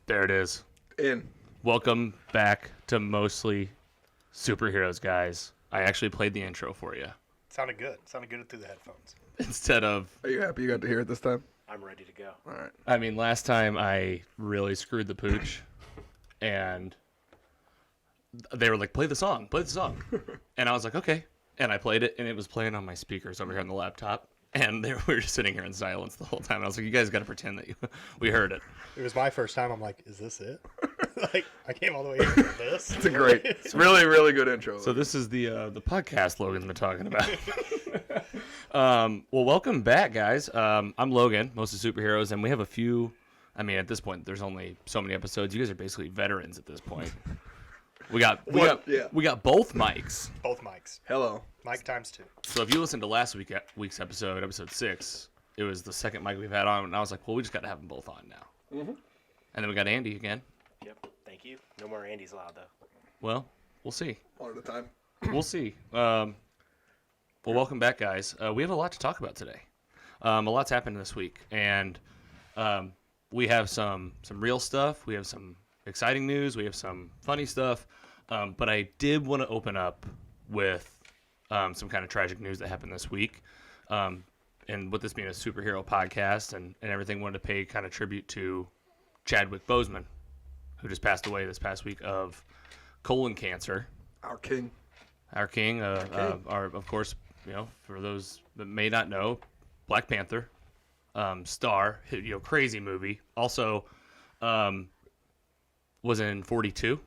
There it is. Welcome back to Mostly Superheroes, guys. I actually played the intro for you. Sounded good. Sounded good through the headphones. Instead of... Are you happy you got to hear it this time? I'm ready to go. All right. I mean, last time I really screwed the pooch, and they were like, play the song. And I was like, okay. And I played it, and it was playing on my speakers over here on the laptop. And we were just sitting here in silence the whole time. And I was like, you guys got to pretend that we heard it. It was my first time. I'm like, is this it? Like, I came all the way here for this. It's it's really, really good intro. So this is the podcast Logan's been talking about. Well, welcome back, guys. I'm Logan, Mostly Superheroes, and we have a few. I mean, at this point, there's only so many episodes. You guys are basically veterans at this point. We got both mics. Both mics. Hello. Mic times 2. So if you listened to last week's episode 6, it was the second mic we've had on, and I was like, well, we just got to have them both on now. Mm-hmm. And then we got Andy again. Yep. Thank you. No more Andy's allowed, though. Well, we'll see. One at a time. We'll see. Well, welcome back, guys. We have a lot to talk about today. A lot's happened this week, and we have some real stuff. We have some exciting news. We have some funny stuff. But I did want to open up with some kind of tragic news that happened this week. And with this being a superhero podcast and everything, wanted to pay kind of tribute to Chadwick Boseman, who just passed away this past week of colon cancer. Our king. Of course, for those that may not know, Black Panther, star, crazy movie. Also, was in 42,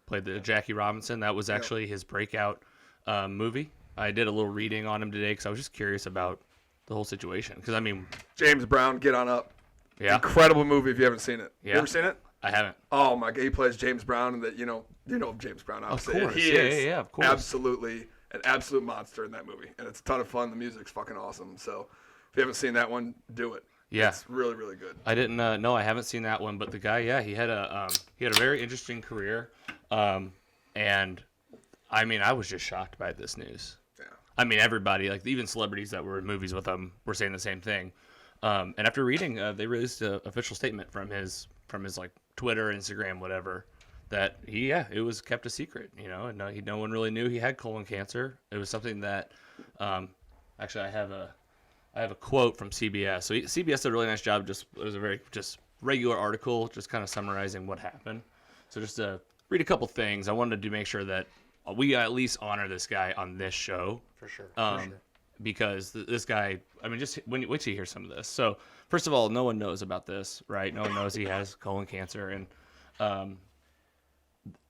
played the Jackie Robinson. That was actually his breakout movie. I did a little reading on him today because I was just curious about the whole situation. Because I mean, James Brown, Get On Up. Yeah, incredible movie if you haven't seen it. Yeah. You ever seen it? I haven't. Oh my God, he plays James Brown, and that you know James Brown. Obviously. Of course, he is of course. Absolutely an absolute monster in that movie, and it's a ton of fun. The music's fucking awesome. So if you haven't seen that one, do it. Yeah, it's really, really good. I didn't no, I haven't seen that one, but the guy, he had a very interesting career, and I mean, I was just shocked by this news. Yeah. I mean, everybody, like even celebrities that were in movies with him, were saying the same thing. And after reading, they released an official statement from his like Twitter, Instagram, whatever, that it was kept a secret, and no one really knew he had colon cancer. It was something that, actually, I have a quote from CBS. So CBS did a really nice job. It was a very regular article, just kind of summarizing what happened. So just to read a couple things, I wanted to make sure that we at least honor this guy on this show. For sure. Because this guy, I mean, just wait till you hear some of this. So first of all, no one knows about this, right? No one knows he has colon cancer, and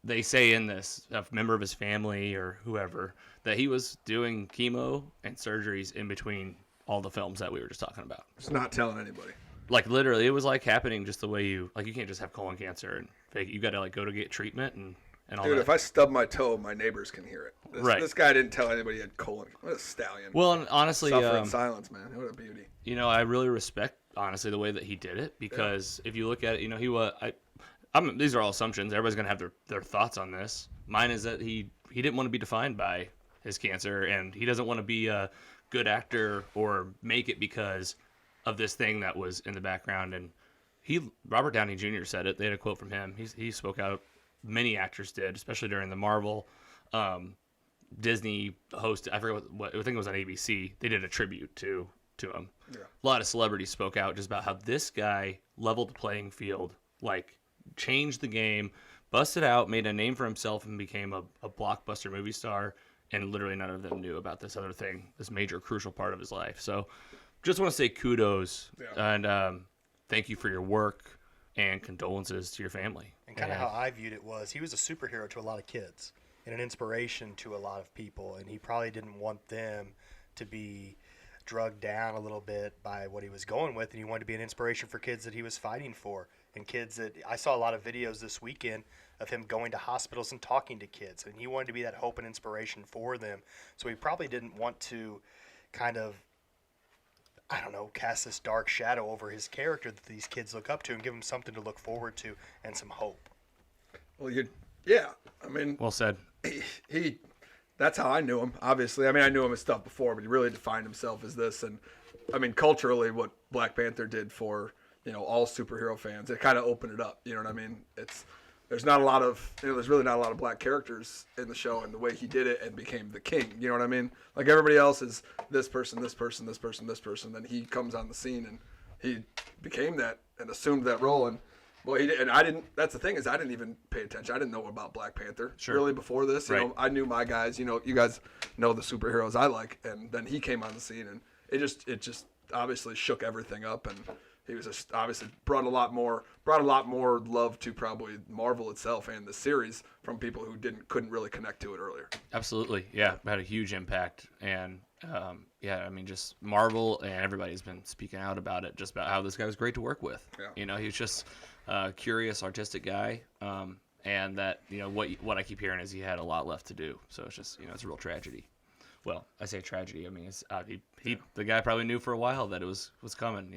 they say in this, a member of his family or whoever, that he was doing chemo and surgeries in between all the films that we were just talking about. Just not telling anybody. Like literally, it was like happening just the way you can't just have colon cancer and fake it. You got to go to get treatment and all that. Dude, if I stub my toe, my neighbors can hear it. This guy didn't tell anybody he had colon. What a stallion. Well, and honestly, suffer in silence, man. What a beauty. I really respect honestly the way that he did it, because if you look at it, these are all assumptions. Everybody's gonna have their thoughts on this. Mine is that he didn't want to be defined by his cancer, and he doesn't want to be a good actor or make it because of this thing that was in the background. And Robert Downey Jr. said it. They had a quote from him. He spoke out. Many actors did, especially during the Marvel Disney host. I forget what I think it was on ABC. They did a tribute to him. Yeah. A lot of celebrities spoke out just about how this guy leveled the playing field, like changed the game, busted out, made a name for himself, and became a blockbuster movie star. And literally none of them knew about this other thing, this major crucial part of his life. So just want to say kudos and thank you for your work and condolences to your family. And kind of how I viewed it was he was a superhero to a lot of kids and an inspiration to a lot of people. And he probably didn't want them to be drugged down a little bit by what he was going with. And he wanted to be an inspiration for kids that he was fighting for. And kids that I saw a lot of videos this weekend of him going to hospitals and talking to kids. And he wanted to be that hope and inspiration for them. So he probably didn't want to kind of, cast this dark shadow over his character that these kids look up to and give him something to look forward to and some hope. Well, I mean, well said. He that's how I knew him, obviously. I mean, I knew him as stuff before, but he really defined himself as this. And, I mean, culturally, what Black Panther did for all superhero fans. It kind of opened it up. You know what I mean? There's not a lot of there's really not a lot of black characters in the show, and the way he did it and became the king. You know what I mean? Like everybody else is this person, this person, this person, this person. Then he comes on the scene and he became that and assumed that role. And well, he did, and I didn't. That's the thing is I didn't even pay attention. I didn't know about Black Panther really before this. You know, I knew my guys. You guys know the superheroes I like, and then he came on the scene, and it just obviously shook everything up, and he was just obviously brought a lot more love to probably Marvel itself and the series from people who couldn't really connect to it earlier. Absolutely, yeah, had a huge impact, and just Marvel and everybody's been speaking out about it, just about how this guy was great to work with. Yeah. He was just a curious, artistic guy, and that what I keep hearing is he had a lot left to do. So it's just it's a real tragedy. Well, I say tragedy. I mean, it's, the guy probably knew for a while that it was coming.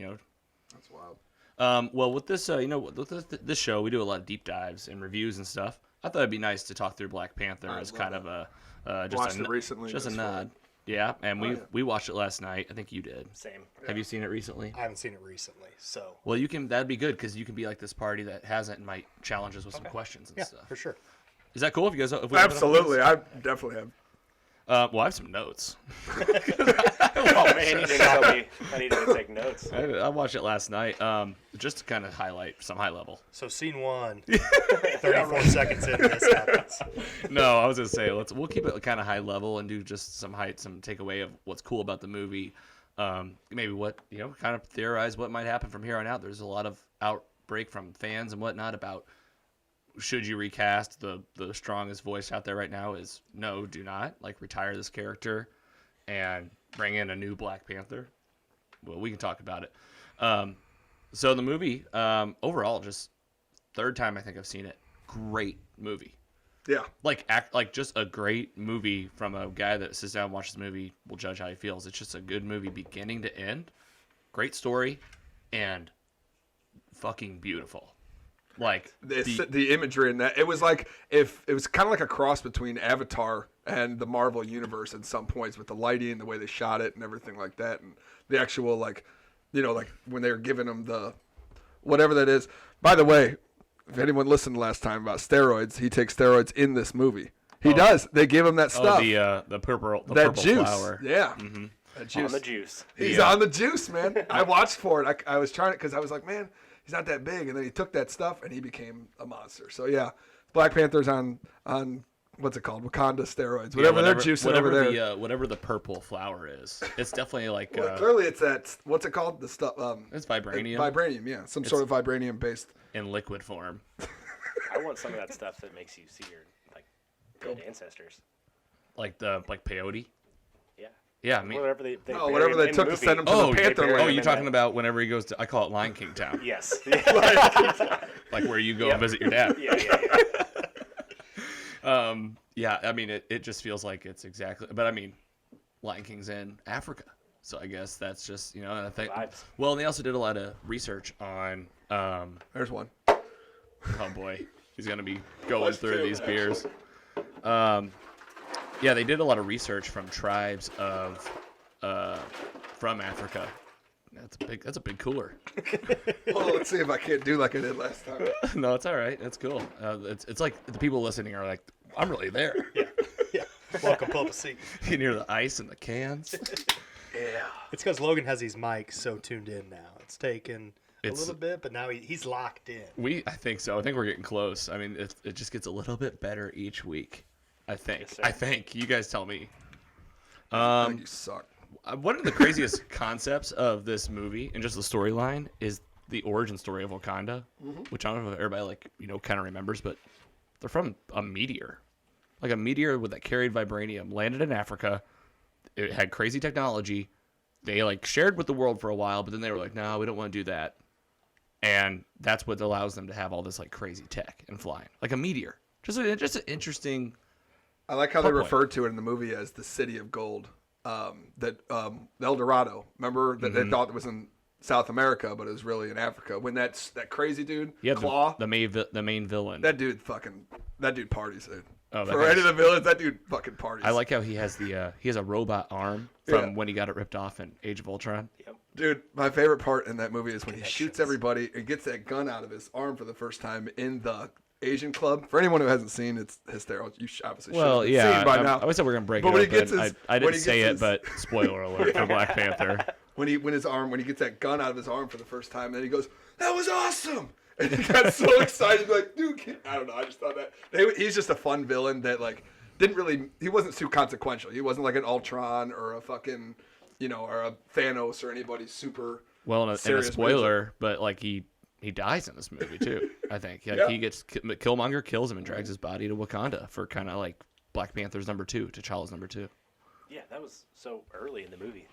That's wild. Well, with this, with this show, we do a lot of deep dives and reviews and stuff. I thought it'd be nice to talk through Black Panther as kind of watched it recently. Just a nod. Yeah, and we watched it last night. I think you did. Same. Yeah. Have you seen it recently? I haven't seen it recently, so. Well, that'd be good because you can be like this party that hasn't and might challenge us with some questions and stuff. For sure. Is that cool if you guys? Absolutely, I definitely have. Well, I have some notes. Oh man, you didn't tell me I needed to take notes. I watched it last night, just to kind of highlight some high level. So scene 1, 34 seconds into this happens. No, I was gonna say we'll keep it kind of high level and do just some takeaway of what's cool about the movie. Maybe what kind of theorize what might happen from here on out. There's a lot of outbreak from fans and whatnot about should you recast. The strongest voice out there right now is no, do not. Retire this character and bring in a new Black Panther. Well, we can talk about it. So the movie, overall, just third time I think I've seen it. Great movie. Yeah. Just a great movie from a guy that sits down and watches the movie will judge how he feels. It's just a good movie beginning to end. Great story and fucking beautiful. The imagery in that, it was like if it was kind of like a cross between Avatar and the Marvel universe at some points with the lighting, the way they shot it and everything like that, and the actual when they were giving him the whatever that is. By the way, if anyone listened last time about steroids, he takes steroids in this movie. He does. They give him that stuff. The purple juice. Flower. Yeah. Mm-hmm. That juice. On the juice. He's on the juice, man. I watched for it. I was trying it because I was like, man, he's not that big, and then he took that stuff and he became a monster. So yeah, Black Panther's on what's it called, Wakanda steroids, whatever they're juicing over there. Whatever the purple flower is, it's definitely like. Well, clearly, it's that. What's it called? The stuff. It's vibranium. Vibranium, yeah, sort of vibranium based. In liquid form. I want some of that stuff that makes you see your dead ancestors. Like peyote. Yeah. Yeah, I mean, whatever they took to send him to the Panther land. Oh, you're talking about whenever he goes to, I call it Lion King Town. Yes. Like where you go and visit your dad. Yeah. I mean, it just feels like it's exactly, but I mean, Lion King's in Africa. So I guess that's just, and I think, Vibes. well, and they also did a lot of research on, there's one. Oh boy, he's going to be going through these beers. Yeah, they did a lot of research from tribes from Africa. That's a big cooler. Well, let's see if I can't do like I did last time. No, it's all right. That's cool. It's like the people listening are like, I'm really there. Yeah. Welcome, pull up a seat. You can hear the ice and the cans. Yeah. It's because Logan has these mics so tuned in now. It's taken a little bit, but now he's locked in. I think so. I think we're getting close. I mean, it just gets a little bit better each week. I think. Yes, I think. You guys tell me. I think you suck. One of the craziest concepts of this movie and just the storyline is the origin story of Wakanda, which I don't know if everybody kind of remembers, but they're from a meteor. Like a meteor that carried vibranium landed in Africa. It had crazy technology. They shared with the world for a while, but then they were like, no, we don't want to do that. And that's what allows them to have all this like tech and flying, like a meteor. Just an interesting. I like how they referred to it in the movie as the City of Gold. That El Dorado. Remember that they thought it was in South America, but it was really in Africa. When that crazy dude, Claw, the main villain. That dude parties, dude. Oh, for any of the villains, that dude fucking parties. I like how he has a robot arm from when he got it ripped off in Age of Ultron. Yep. Dude, my favorite part in that movie is when he shoots everybody and gets that gun out of his arm for the first time in the Asian club. For anyone who hasn't seen, it's hysterical. You obviously should have seen by now. I would say we're gonna break But it when up. he gets his- I when didn't he say gets it, his- but spoiler alert for Black Panther. When he gets that gun out of his arm for the first time, and he goes, "That was awesome!" And he got so excited, like, dude, I don't know. I just thought that he's just a fun villain that like he wasn't too consequential. He wasn't like an Ultron or a fucking, or a Thanos or anybody super. Well, and a serious spoiler, but like he dies in this movie too. I think Yeah. he gets Killmonger kills him and drags his body to Wakanda for kind of like Black Panther's number 2, T'Challa's number 2. Yeah, that was so early in the movie.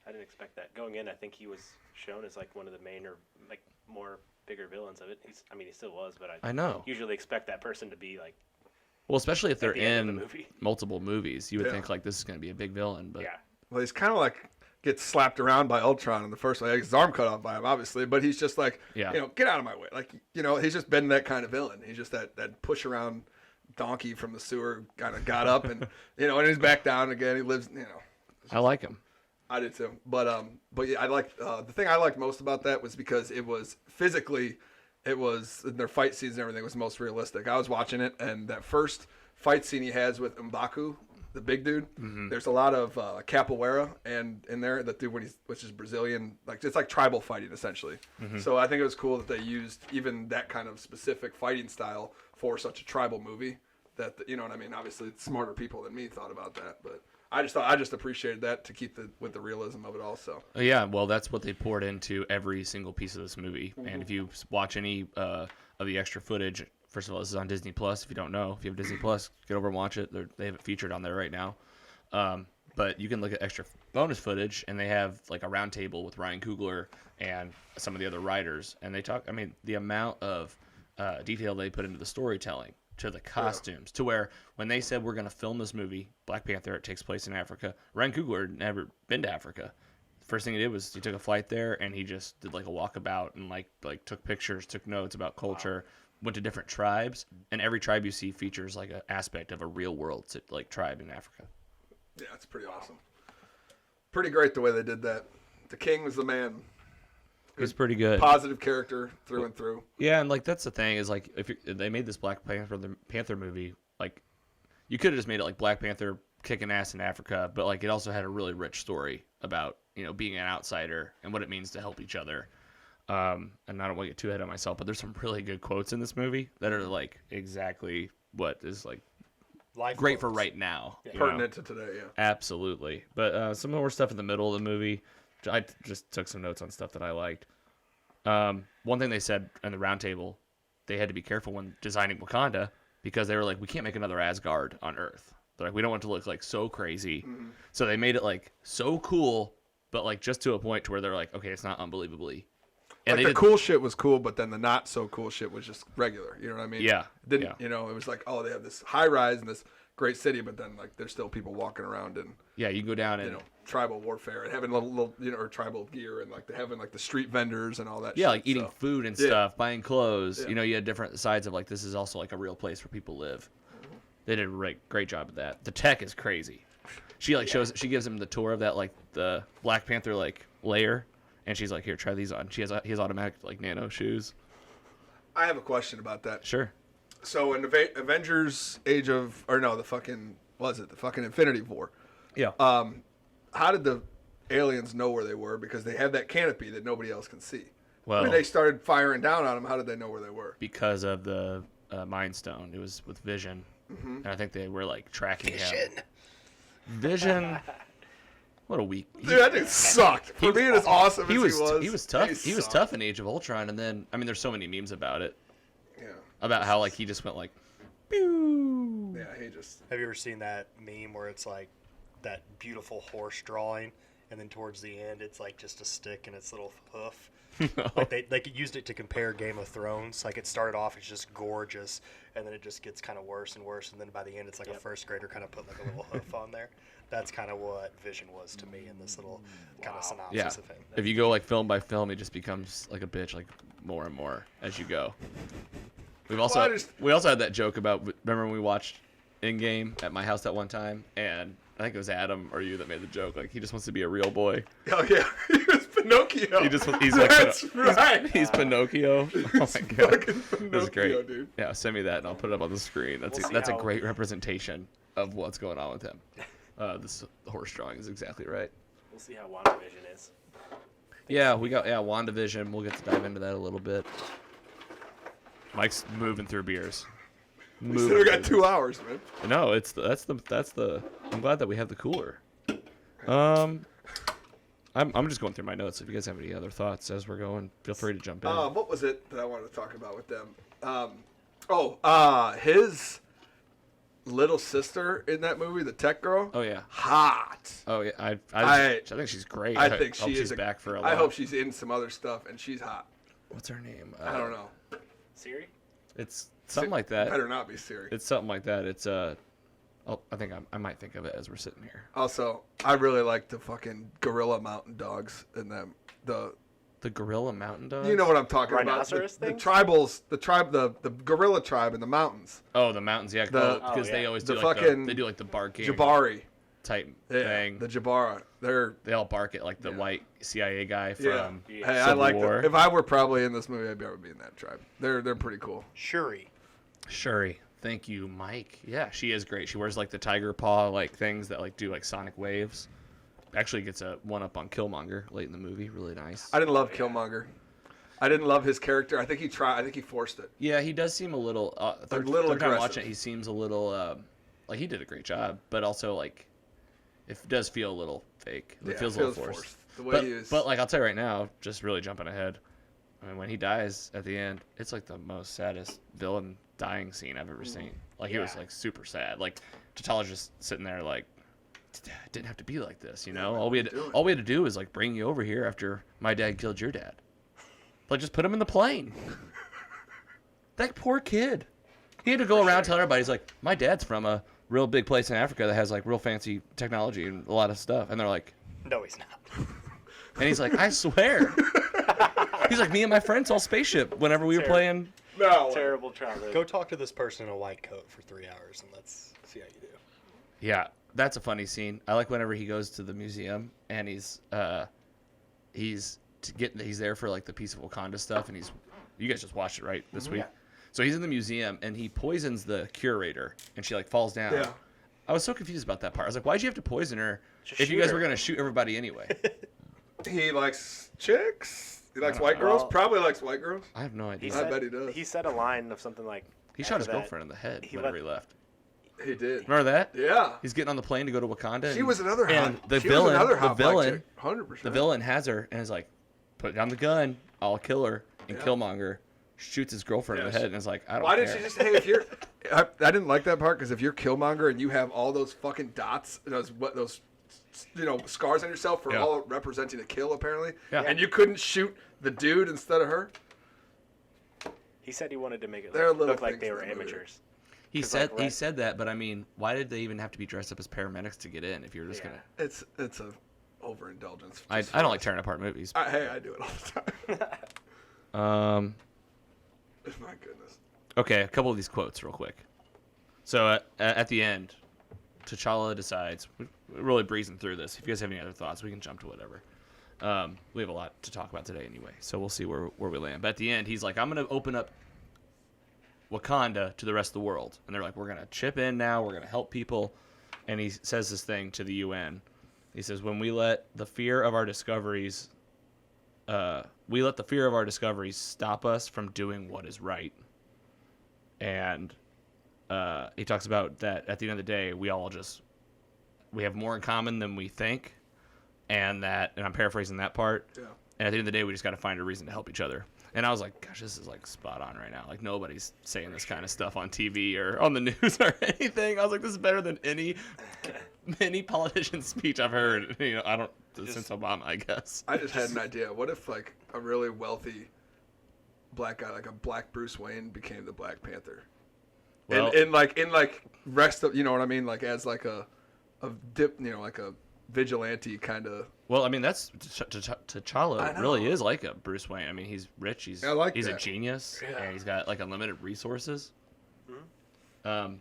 I didn't expect that. Going in, I think he was shown as like one of the main or like more bigger villains of it. He still was, but I know. usually expect that person to be like. Well, especially if they're the end of in the movie. multiple movies, you would Yeah. think like this is going to be a big villain. But Yeah. Well, he's kind of like gets slapped around by Ultron in the first one. His arm cut off by him, obviously, but he's just like, Yeah. get out of my way. Like, he's just been that kind of villain. He's just that push around donkey from the sewer kind of got up and, and he's back down again. He lives, I like him. I did too. But yeah, I like the thing I liked most about that was because it was physically, their fight scenes and everything was most realistic. I was watching it, and that first fight scene he has with M'Baku, the big dude, there's a lot of capoeira and in there that dude which is Brazilian, like it's like tribal fighting essentially. So I think it was cool that they used even that kind of specific fighting style for such a tribal movie. That you know what I mean? Obviously, smarter people than me thought about that, but I just appreciated that to keep with the realism of it also. Yeah, well, that's what they poured into every single piece of this movie. And if you watch any of the extra footage, first of all, this is on Disney Plus. If you don't know, if you have Disney Plus, get over and watch it. They have it featured on there right now. But you can look at extra bonus footage, and they have like a round table with Ryan Coogler and some of the other writers, and they talk. I mean, the amount of detail they put into the storytelling, to the costumes, to where when they said we're going to film this movie, Black Panther, it takes place in Africa. Ryan Coogler had never been to Africa. First thing he did was he took a flight there, and he just did like a walkabout and like took pictures, took notes about culture, went to different tribes, and every tribe you see features like an aspect of a real world like tribe in Africa. Yeah, it's pretty awesome. Pretty great the way they did that. The king was the man. It was pretty good. Positive character through and through. Yeah, and like that's the thing is like if they made this Black Panther movie, like you could have just made it like Black Panther kicking ass in Africa, but like it also had a really rich story about being an outsider and what it means to help each other. And I don't want to get too ahead of myself, but there's some really good quotes in this movie that are like exactly what is like Life great for quotes. right now. you know? Pertinent to today, yeah. Absolutely. But some more stuff in the middle of the movie. I just took some notes on stuff that I liked. One thing they said in the roundtable, they had to be careful when designing Wakanda because they were like, we can't make another Asgard on Earth. They're like, we don't want it to look like so crazy. So they made it like so cool, but like just to a point to where they're like, okay, it's not unbelievably. And Like the cool shit was cool, but then the not so cool shit was just regular. You know what I mean? Yeah, It didn't yeah. it was like, oh, they have this high rise and this great city, but then like there's still people walking around in Yeah, you go down and tribal warfare and having little or tribal gear and like having like the street vendors and all that. yeah, shit, like eating so. food and Yeah. stuff, buying clothes. Yeah. You had different sides of like this is also like a real place where people live. They did a great job of that. The tech is crazy. She like she gives him the tour of that like the Black Panther like layer, and she's like, here, try these on. He has automatic like nano shoes. I have a question about that. Sure. So in Avengers the fucking Infinity War. Yeah. How did the aliens know where they were? Because they have that canopy that nobody else can see. Well, When they started firing down on them, how did they know where they were? because of the Mind Stone, it was with Vision, and I think they were like tracking him. Vision. What a weak. Dude, that dude sucked. For me, as awesome He as was he was tough. He was sucked. tough in Age of Ultron, and then I mean, there's so many memes about it, Yeah. about how like he just went like, pew. Yeah, he just. Have you ever seen that meme where it's like that beautiful horse drawing, and then towards the end it's like just a stick and its little hoof? Like they used it to compare Game of Thrones. Like it started off as just gorgeous, and then it just gets kind of worse and worse, and then by the end it's like a first grader kind of put like a little hoof on there. That's kind of what Vision was to me in this little kind of synopsis Yeah. of him. If you go like film by film, it just becomes like a bitch, like more and more as you go. We also had that joke about, remember when we watched In-Game at my house that one time, and I think it was Adam or you that made the joke, like he just wants to be a real boy. Oh yeah, he was Pinocchio. He's like That's right. he's Pinocchio. Oh my god, Fucking that's great. Pinocchio, dude. Yeah, send me that and I'll put it up on the screen. We'll see That's a how- great representation of what's going on with him. This horse drawing is exactly right. We'll see how WandaVision is. Yeah, we got WandaVision. We'll get to dive into that a little bit. Mike's moving through beers. We still got 2 hours, man. No, that's the. I'm glad that we have the cooler. I'm just going through my notes. If you guys have any other thoughts as we're going, feel free to jump in. What was it that I wanted to talk about with them? His little sister in that movie, the tech girl. Oh yeah. Hot. Oh yeah. I think she's great. I think hope she she's is back for a lot. I hope she's in some other stuff, and she's hot. What's her name? I don't know. Siri? It's something like that. Better not be Siri. It's something like that. It's I think I might think of it as we're sitting here. Also, I really like the fucking gorilla mountain dogs in them. The gorilla mountain dogs. You know what I'm talking Rhinoceros about? The things? tribals, the gorilla tribe in the mountains. Oh, the mountains. Yeah, because they always do the like fucking they do like the barking Jabari type yeah, thing. The Jabara. They all bark at like the white CIA guy from Hey, I Civil like War. them. If I were probably in this movie, I'd be able to be in that tribe. They're pretty cool. Shuri. Shuri. Thank you, Mike. Yeah, she is great. She wears like the tiger paw like things that like do like sonic waves. Actually gets a one up on Killmonger late in the movie. Really nice. I didn't love Killmonger. I didn't love his character. I think he tried. I think he forced it. Yeah, he does seem a little. Third time aggressive. watching it, he seems a little. Like he did a great job, but also like, it does feel a little fake. It feels a little forced. The way he is. But like I'll tell you right now, just really jumping ahead. I mean, when he dies at the end, it's like the most saddest villain dying scene I've ever seen. Like he was like super sad. Like T'Challa's just sitting there like, it didn't have to be like this, you know. All we had to do is like bring you over here after my dad killed your dad. Like just put him in the plane. That poor kid. He had to go around telling everybody, he's like, my dad's from a real big place in Africa that has like real fancy technology and a lot of stuff. And they're like, No, he's not. and he's like, I swear. He's like, me and my friends saw Spaceship whenever we were playing. no. Terrible childhood. Go talk to this person in a white coat for 3 hours and let's see how you do. Yeah, that's a funny scene. I like whenever he goes to the museum and he's there for like the Peace of Wakanda stuff, and you guys just watched it right this week. Yeah. So he's in the museum and he poisons the curator and she like falls down. Yeah. I was so confused about that part. I was like, why'd you have to poison her Just if you shoot guys her. were gonna shoot everybody anyway? He likes chicks. He likes don't white know. girls. Well, Probably likes white girls. I have no idea. He I said, bet he does. He said a line of something like. He shot his after that, girlfriend in the head he whenever let- he left. He did. Remember that? Yeah. He's getting on the plane to go to Wakanda. She and- was another hot. and the she was villain, another the hot black villain, chick. 100%. the villain has her and is like, put down the gun, I'll kill her. And Killmonger shoots his girlfriend in the Yes. head and is like, I don't Why care. didn't she just? Hey, if you're, I didn't like that part because if you're Killmonger and you have all those fucking dots, those scars on yourself for Yeah. all representing a kill apparently, Yeah. and you couldn't shoot the dude instead of her. He said he wanted to make it There are little look like things they in were the movie. amateurs. He 'Cause, said like, he Red- said that, but I mean, why did they even have to be dressed up as paramedics to get in if you're just Yeah. It's a overindulgence. gonna? I don't like tearing apart movies. Hey, I do it all the time. My goodness. Okay, a couple of these quotes real quick. So at the end, T'Challa decides. We're really breezing through this. If you guys have any other thoughts, we can jump to whatever. We have a lot to talk about today anyway, so we'll see where we land. But at the end, he's like, I'm going to open up Wakanda to the rest of the world. And they're like, we're going to chip in now. We're going to help people. And he says this thing to the UN. He says, when we let the fear of our discoveries stop us from doing what is right. And he talks about that at the end of the day, we have more in common than we think. And I'm paraphrasing that part. Yeah. And at the end of the day, we just got to find a reason to help each other. And I was like, gosh, this is like spot on right now. Like nobody's saying this kind of stuff on TV or on the news or anything. I was like, this is better than any politician's speech I've heard. You know, since Obama, I guess. I just had an idea. What if like a really wealthy black guy, like a black Bruce Wayne, became the Black Panther? Well- in rest of, you know what I mean, like as like a like a vigilante kind of. Well, I mean, that's T'Challa I know. really is like a Bruce Wayne. I mean, he's rich. He's I like he's a that. genius, Yeah. and he's got like unlimited resources. Mhm.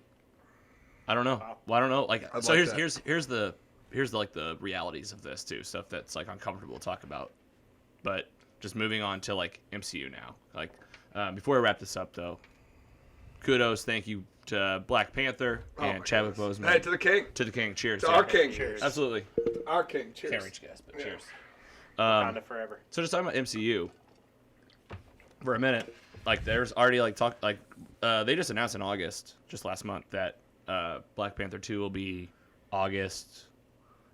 I don't know. Wow. Well, I don't know. Like, I'd so like here's the like the realities of this too. Stuff that's like uncomfortable to talk about. But just moving on to like MCU now. Like before I wrap this up though, kudos, thank you to Black Panther and Chadwick Boseman. Hey, to the king. To the king. Cheers. To our king. Cheers. Absolutely. Our king. Cheers. Can't reach gas, but cheers. Wakanda forever. So just talking about MCU for a minute, like there's already like talk like they just announced in August, just last month, that Black Panther 2 will be August.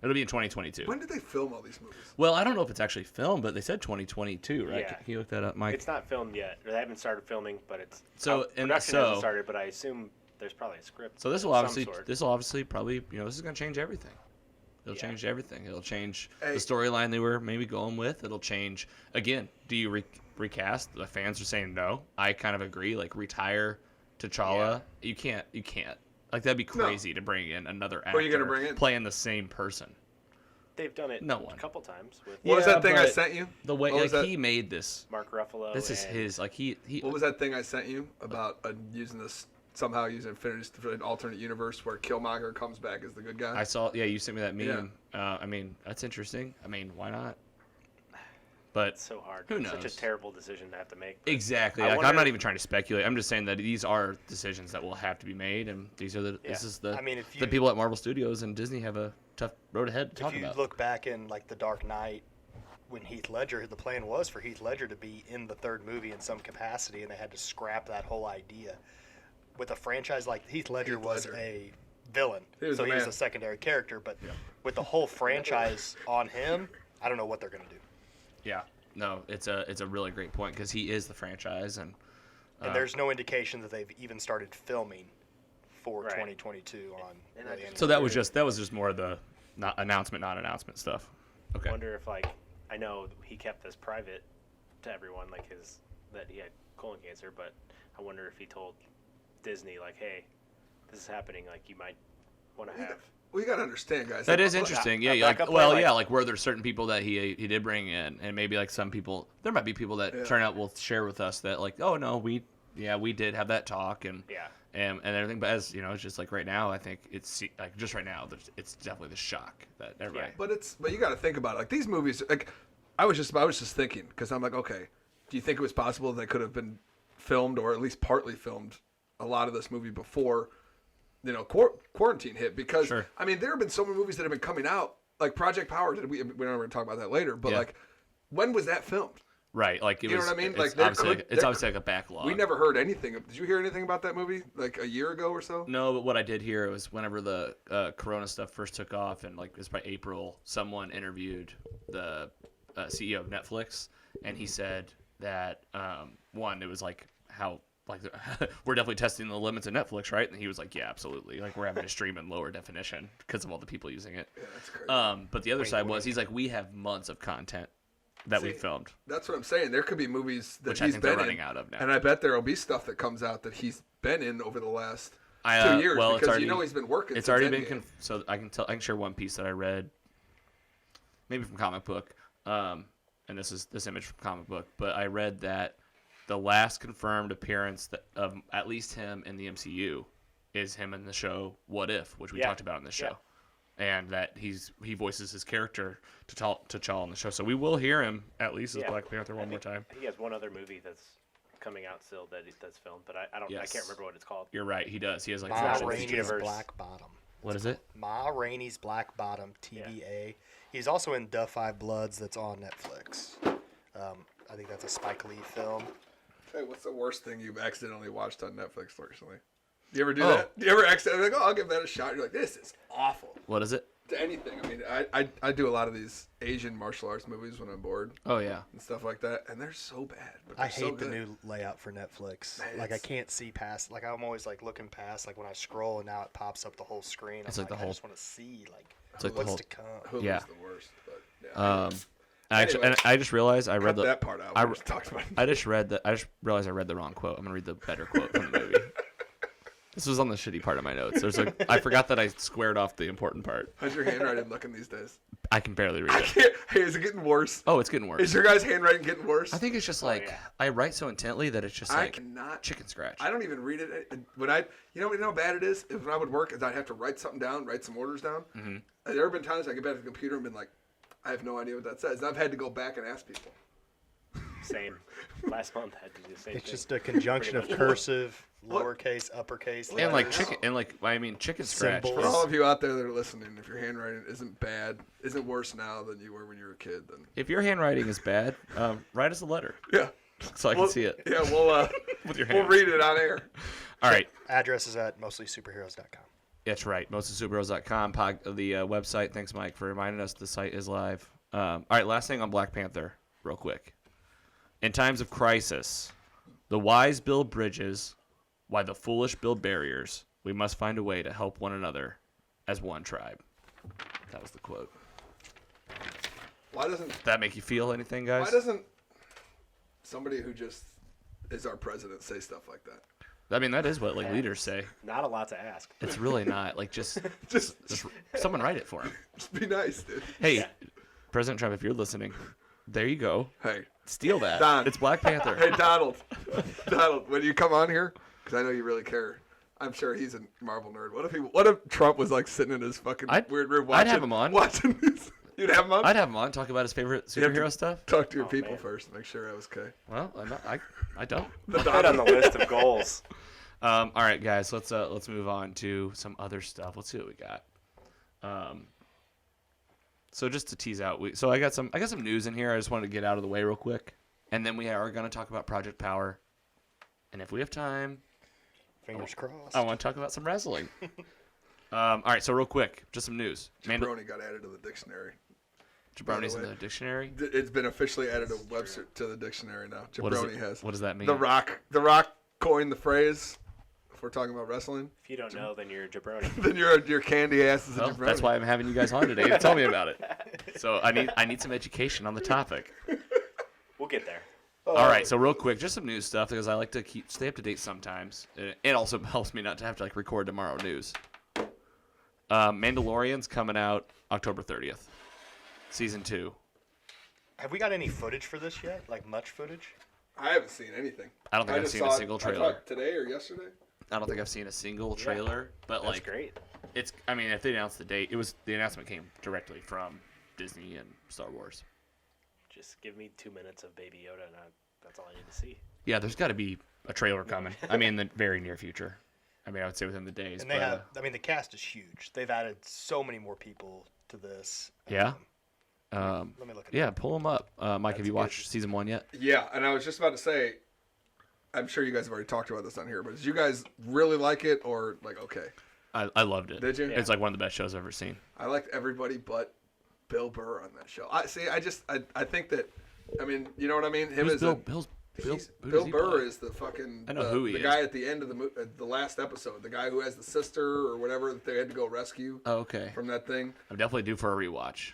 It'll be in 2022. When did they film all these movies? Well, I don't know if it's actually filmed, but they said 2022, right? Yeah. Can you look that up, Mike? It's not filmed yet. Or they haven't started filming, but it's So- and production so- hasn't started. But I assume there's probably a script. So this will of some obviously, sort. probably, this is gonna change everything. It'll Yeah. change everything. It'll change Hey. the storyline they were maybe going with. It'll change again. Do you recast? The fans are saying no. I kind of agree. Like retire T'Challa. You can't. Like that'd be crazy to bring in another actor. are you gonna bring in? Playing the same person? They've done it No one. a couple times with What was Yeah, that thing I but sent you? The way What was like that? he made this. Mark Ruffalo. This is and his. Like he. What was that thing I sent you about using this somehow using Infinity for an alternate universe where Killmonger comes back as the good guy? I saw. Yeah, you sent me that meme. Yeah. I mean, that's interesting. I mean, why not? But It's so hard. Who Such knows? a terrible decision to have to make. exactly. I Like, I'm wonder- not even trying to speculate. I'm just saying that these are decisions that will have to be made, and these are the. This Yeah. is the. I mean, if the you- people at Marvel Studios and Disney have a tough road ahead to talk If you about. look back in like The Dark Knight, when Heath Ledger, the plan was for Heath Ledger to be in the third movie in some capacity, and they had to scrap that whole idea. With a franchise like Heath Ledger was Ledger. a villain, He was so the he was man. a secondary character. But with the whole franchise on him, I don't know what they're gonna do. Yeah. No, it's a really great point because he is the franchise, and And there's no indication that they've even started filming for Right. 2022 on. And I the just- so that was just more of the non-announcement stuff. Okay. I wonder if I know he kept this private to everyone, like that he had colon cancer, but I wonder if he told Disney like, hey, this is happening. Like you might want to have. Well, you gotta understand, guys. That Like, is interesting. Yeah, a like backup well, plan, yeah, like- like were there certain people that he did bring in, and maybe like some people, there might be people that Yeah. turn out will share with us that like, oh no, we did have that talk and Yeah. and everything. But as you know, it's just like right now, I think it's like just right now, it's definitely the shock that everybody. But you got to think about it. Like these movies, like I was just thinking because I'm like, okay, do you think it was possible they could have been filmed or at least partly filmed a lot of this movie before, quarantine hit? Because Sure. I mean, there have been so many movies that have been coming out, like Project Power. We're not going to talk about that later, but Yeah. like, when was that filmed? Right, like it You know was. what I mean? It's Like, there obviously, could- it's there- obviously like a backlog. We never heard anything. Did you hear anything about that movie like a year ago or so? No, but what I did hear was whenever the Corona stuff first took off, and like it was by April, someone interviewed the CEO of Netflix, and he said that one, it was like how like we're definitely testing the limits of Netflix, right? And he was like, yeah, absolutely. Like we're having to stream in lower definition because of all the people using it. Yeah, that's crazy. But the other side was he's like, we have months of content that we See, filmed. That's what I'm saying. There could be movies that Which I he's think been they're running in, out of now. and I bet there will be stuff that comes out that he's been in over the last 2 years well, it's because already- he's been working. It's since already been Endgame. so I can share one piece that I read, maybe from comic book, and this image from comic book. But I read that the last confirmed appearance of at least him in the MCU is him in the show What If, which we Yeah. talked about in the show, and that he voices his character T'Challa in the show. So we will hear him at least as Yeah. Black Panther one more time. He has one other movie that's coming out still that's filmed, but I don't. I Yes. can't remember what it's called. You're right. He does. He has like Ma four Rainey's movies. Rainey's universe. Black Bottom. What is it? Ma Rainey's Black Bottom, TBA. He's also in Da 5 Bloods that's on Netflix. I think that's a Spike Lee film. Hey, what's the worst thing you've accidentally watched on Netflix recently? Do you ever do Oh. that? Do you ever accidentally like, oh, I'll give that a shot? You're like, this is awful. What is it? To anything. I mean, I do a lot of these Asian martial arts movies when I'm bored Oh yeah. and stuff like that, and they're so bad. But I they're so hate the good. new layout for Netflix. Man, Like I it's- can't see past. Like I'm always like looking past. Like when I scroll and now it pops up the whole screen. It's I'm like the I whole- just want to see like It's like the what's whole- to come. Hulu's Yeah. the worst. But yeah. Actually, Anyway. and I just realized I read Cut the that part out. I- We just talked about it. I just realized I read the wrong quote. I'm gonna read the better quote from the movie. This was on the shitty part of my notes. I forgot that I squared off the important part. How's your handwriting looking these days? I can barely read it. Hey, is it getting worse? Oh, it's getting Is worse. your guys' handwriting getting worse? I think it's just like yeah. I write so intently that it's just I like cannot. chicken scratch. I don't even read it. When you know how bad it is? If when I would work, is I'd have to write something down, write some orders down. Mm-hmm. There have been times I get back to the computer and been like, I have no idea what that says. And I've had to go back and ask people. Same. Last month had to do the same It's thing. just a conjunction of Pretty much. cursive, lowercase, uppercase. And like letters. chicken, and like I mean chicken scratch. Symbols. For all of you out there that are listening, if your handwriting isn't bad, isn't worse now than you were when you were a kid, then If your handwriting is bad, write us a letter yeah, so I can see it Yeah, with your we'll hand. read it on air. All right. Address is at mostlysuperheroes.com. That's right. Mostlysuperheroes.com, the website. Thanks, Mike, for reminding us the site is live. All right, last thing on Black Panther, real quick. In times of crisis, the wise build bridges, while the foolish build barriers. We must find a way to help one another as one tribe. That was the quote. Why doesn't Does that make you feel anything, guys? Why doesn't somebody who just is our president say stuff like that? I mean, that is what like leaders say. Not a lot to ask. It's really not. Like, just Just someone write it for him. be nice, dude. Hey, President Trump, if you're listening, there you go. Hey, Steal that. Don. It's Black Panther. hey, Donald, when you come on here, because I know you really care. I'm sure he's a Marvel nerd. What if Trump was like sitting in his fucking weird room watching? I'd have him on. Watching this. You'd have him on. I'd have him on, talk about his favorite You have to superhero stuff. Talk to your Oh, people man. first. Make sure I was okay. Well, I don't. Put on the list of goals. All right, guys, let's move on to some other stuff. Let's see what we got. So just to tease out, I got some news in here. I just wanted to get out of the way real quick, and then we are going to talk about Project Power, and if we have time, Fingers crossed. I want to talk about some wrestling. All right, so real quick, just some news. Jabroni got added to the dictionary. Jabroni's by in the way. the dictionary. It's been officially added to Webster to the dictionary now. Jabroni has. What does that mean? The Rock coined the phrase. If we're talking about wrestling, If you don't know, then you're a jabroni. then your candy ass is a Well, jabroni. that's why I'm having you guys on today to tell me about it. So I need some education on the topic. We'll get there. All right, so real quick, just some news stuff because I like to stay up to date sometimes. It also helps me not to have to record tomorrow news. Mandalorian's coming out October 30th, season 2. Have we got any footage for this yet? Like much footage? I haven't seen anything. I don't think I've just seen a saw it- single I trailer. thought today or yesterday. I don't think I've seen a single trailer, but That's great. it's. I mean, if they announced the date, the announcement came directly from Disney and Star Wars. Just give me 2 minutes of Baby Yoda, and that's all I need to see. Yeah, there's got to be a trailer coming. I mean, in the very near future. I mean, I would say within the days. And they have. I mean, the cast is huge. They've added so many more people to this. Yeah. Let me look at Yeah, pull them up. Mike, have That's you good. watched season 1 yet? Yeah, and I was just about to say, I'm sure you guys have already talked about this on here, but did you guys really like it or okay? I loved it. Did you? It's like one of the best shows I've ever seen. I liked everybody but Bill Burr on that show. I think that, I mean, you know what I mean? Him Who's as Bill? a, Bill Bill does he Burr play? is the fucking I know who he the is. guy at the end of the last episode, the guy who has the sister or whatever that they had to go rescue Oh, okay. from that thing. I'm definitely due for a rewatch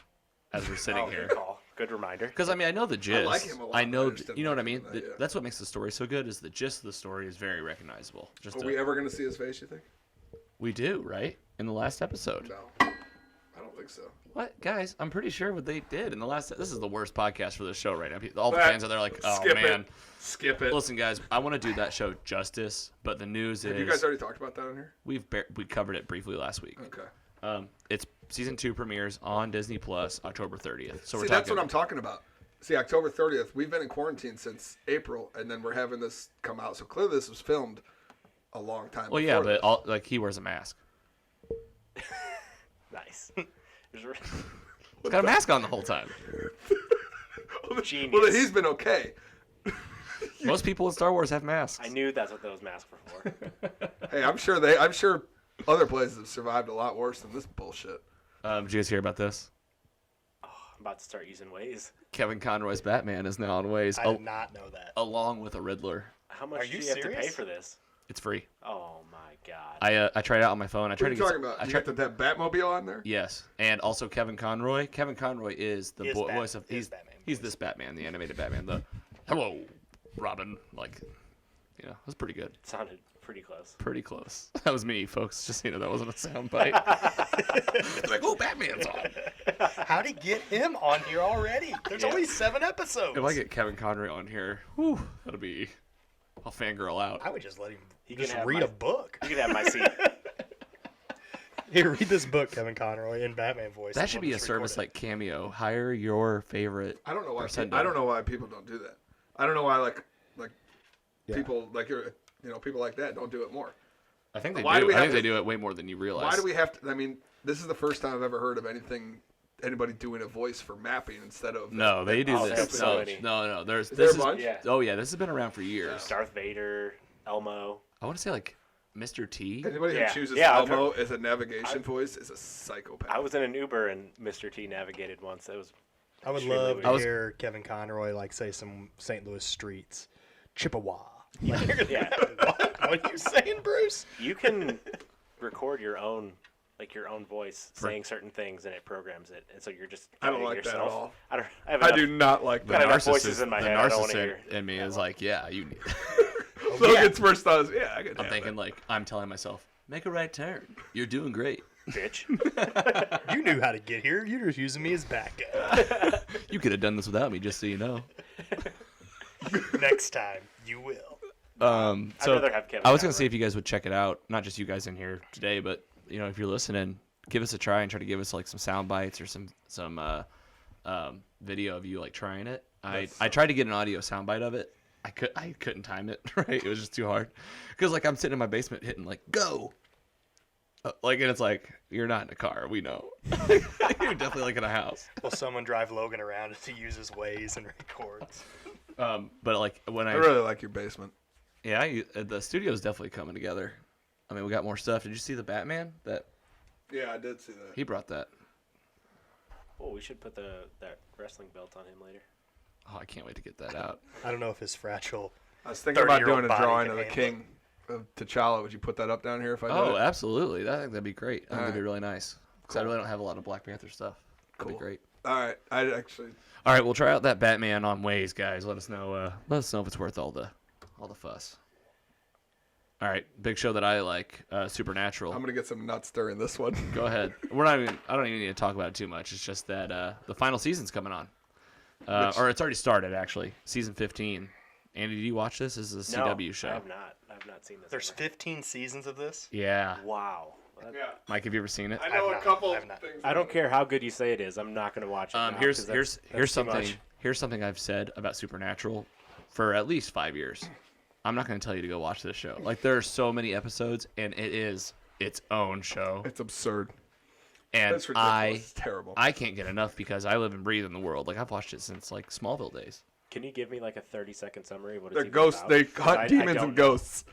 as we're sitting Oh, here. good call. Good reminder. Because I mean, I know the gist. like him a lot, I but know, I just didn't you know what I like mean. him in that, yeah. That's what makes the story so good. Is the gist of the story is very recognizable. Just Are we ever going to see his face, you think? we do right in the last episode. No. I don't think so. What guys? I'm pretty sure what they did in the last. This is the worst podcast for this show right now. All the That- fans are there like, oh skip man. it. Skip it. Listen, guys, I want to do that show justice, but the news Have is you guys already talked about that on here? we covered it briefly last week. Okay. It's season 2 premieres on Disney Plus October 30th. So we're See, that's talking. what I'm talking about. See, October 30th, we've been in quarantine since April, and then we're having this come out. So clearly this was filmed a long time Well, yeah, before but he wears a mask. Nice. He's got a mask on the whole time. this. Genius. Well, then he's been okay. Most people in Star Wars have masks. I knew that's what those masks were for. Hey, I'm sure other places have survived a lot worse than this bullshit. Did you guys hear about this? I'm about to start using Waze. Kevin Conroy's Batman is now on Waze, I did not know that. along with a Riddler. How much Are do you you have to pay serious? for this? It's free. Oh my god. I tried it out on my phone. I What tried are to you get. talking about? I You tried, got that Batmobile on there? yes, and also Kevin Conroy. Kevin Conroy is the Is voice of is Batman he's voice. this Batman, the animated Batman. The hello, Robin. It was pretty good. Sounded pretty close. Pretty close. That was me, folks. Just so you know, that wasn't a sound bite. Like, oh, Batman's on. How'd he get him on here already? There's only 7 episodes. If I get Kevin Conroy on here, whew, that'll be. I'll fangirl out. I would just let him He just can have read my- a book. You can have my seat. Here, read this book, Kevin Conroy, in Batman voice. That and should we'll be a just record service it. like Cameo. Hire your favorite. I don't know why. Person I don't know why people don't do that. I don't know why like Yeah. people like people like that don't do it more. I think they Why do do. we I have think to- they do it way more than you realize. Why do we have to? I mean, this is the first time I've ever heard of anybody doing a voice for mapping instead of No, they do Oh, this. that's so many. No. There's Is there this a bunch? Yeah. Oh yeah, this has been around for years. Darth Vader, Elmo. I want to say like Mr. T. Anybody Yeah. who chooses Yeah, I've Elmo as a navigation voice is a psychopath. I was in an Uber and Mr. T navigated once. It was. I would extremely love weird. to hear Kevin Conroy like say some St. Louis streets, Chippewa. Like, Yeah. what are you saying, Bruce? You can record your own voice saying certain things, and it programs it, and so you're just. I don't editing like that at yourself. all. I have I enough, do not like Got that. enough voices in my the head, I don't wanna narcissist hear in me is like, yeah, you need. Logan's first thought is, yeah, I could I'm have thinking it. like I'm telling myself, make a right turn. You're doing great. bitch. You knew how to get here. You're just using me as backup. You could have done this without me, just so you know. Next time, you will. I'd So rather have Kevin I was gonna Conroy. see if you guys would check it out. Not just you guys in here today, but if you're listening, give us a try and try to give us like some sound bites or some video of you like trying it. I tried to get an audio sound bite of it. I couldn't time it right. It was just too hard because like I'm sitting in my basement hitting like go. And it's like you're not in a car. We know. You're definitely like in a house. Will someone drive Logan around to use his Waze and records? But like when I really like your basement. the studio's definitely coming together. I mean, we got more stuff. Did you see the Batman? Yeah, I did see that. He brought that. Oh, we should put that wrestling belt on him later. Oh, I can't wait to get that out. I don't know if his fractal. I was thinking about 30-year-old doing a body drawing can of the handle king of T'Challa. Would you put that up down here if I did Oh, it? absolutely. I think that'd be great. I think that'd be Alright. really nice. Because I really don't have a lot of Black Panther stuff. That'd Cool. be great. All right, I actually. All right, we'll try out that Batman on Waze, guys. Let us know. Let us know if it's worth all the fuss. All right, big show that I like, Supernatural. I'm gonna get some nuts during this one. Go ahead. I don't even need to talk about it too much. It's just that the final season's coming on, or it's already started actually. Season 15. Andy, did you watch this? This is a CW show. I have not. I've not seen this. There's ever. 15 seasons of this. Yeah. Wow. Yeah, Mike, have you ever seen it? I know I've a not- couple I've not. things. I don't care how good you say it is. I'm not going to watch it. now, 'cause Here's that's too something. much. Here's something I've said about Supernatural for at least 5 years. I'm not going to tell you to go watch this show. Like there are so many episodes, and it is its own show. It's absurd. And It's ridiculous. It's terrible. I can't get enough because I live and breathe in the world. Like I've watched it since like Smallville days. Can you give me like a 30-second summary? What is They're he ghosts. about? They 'Cause hunt I demons don't and know. ghosts.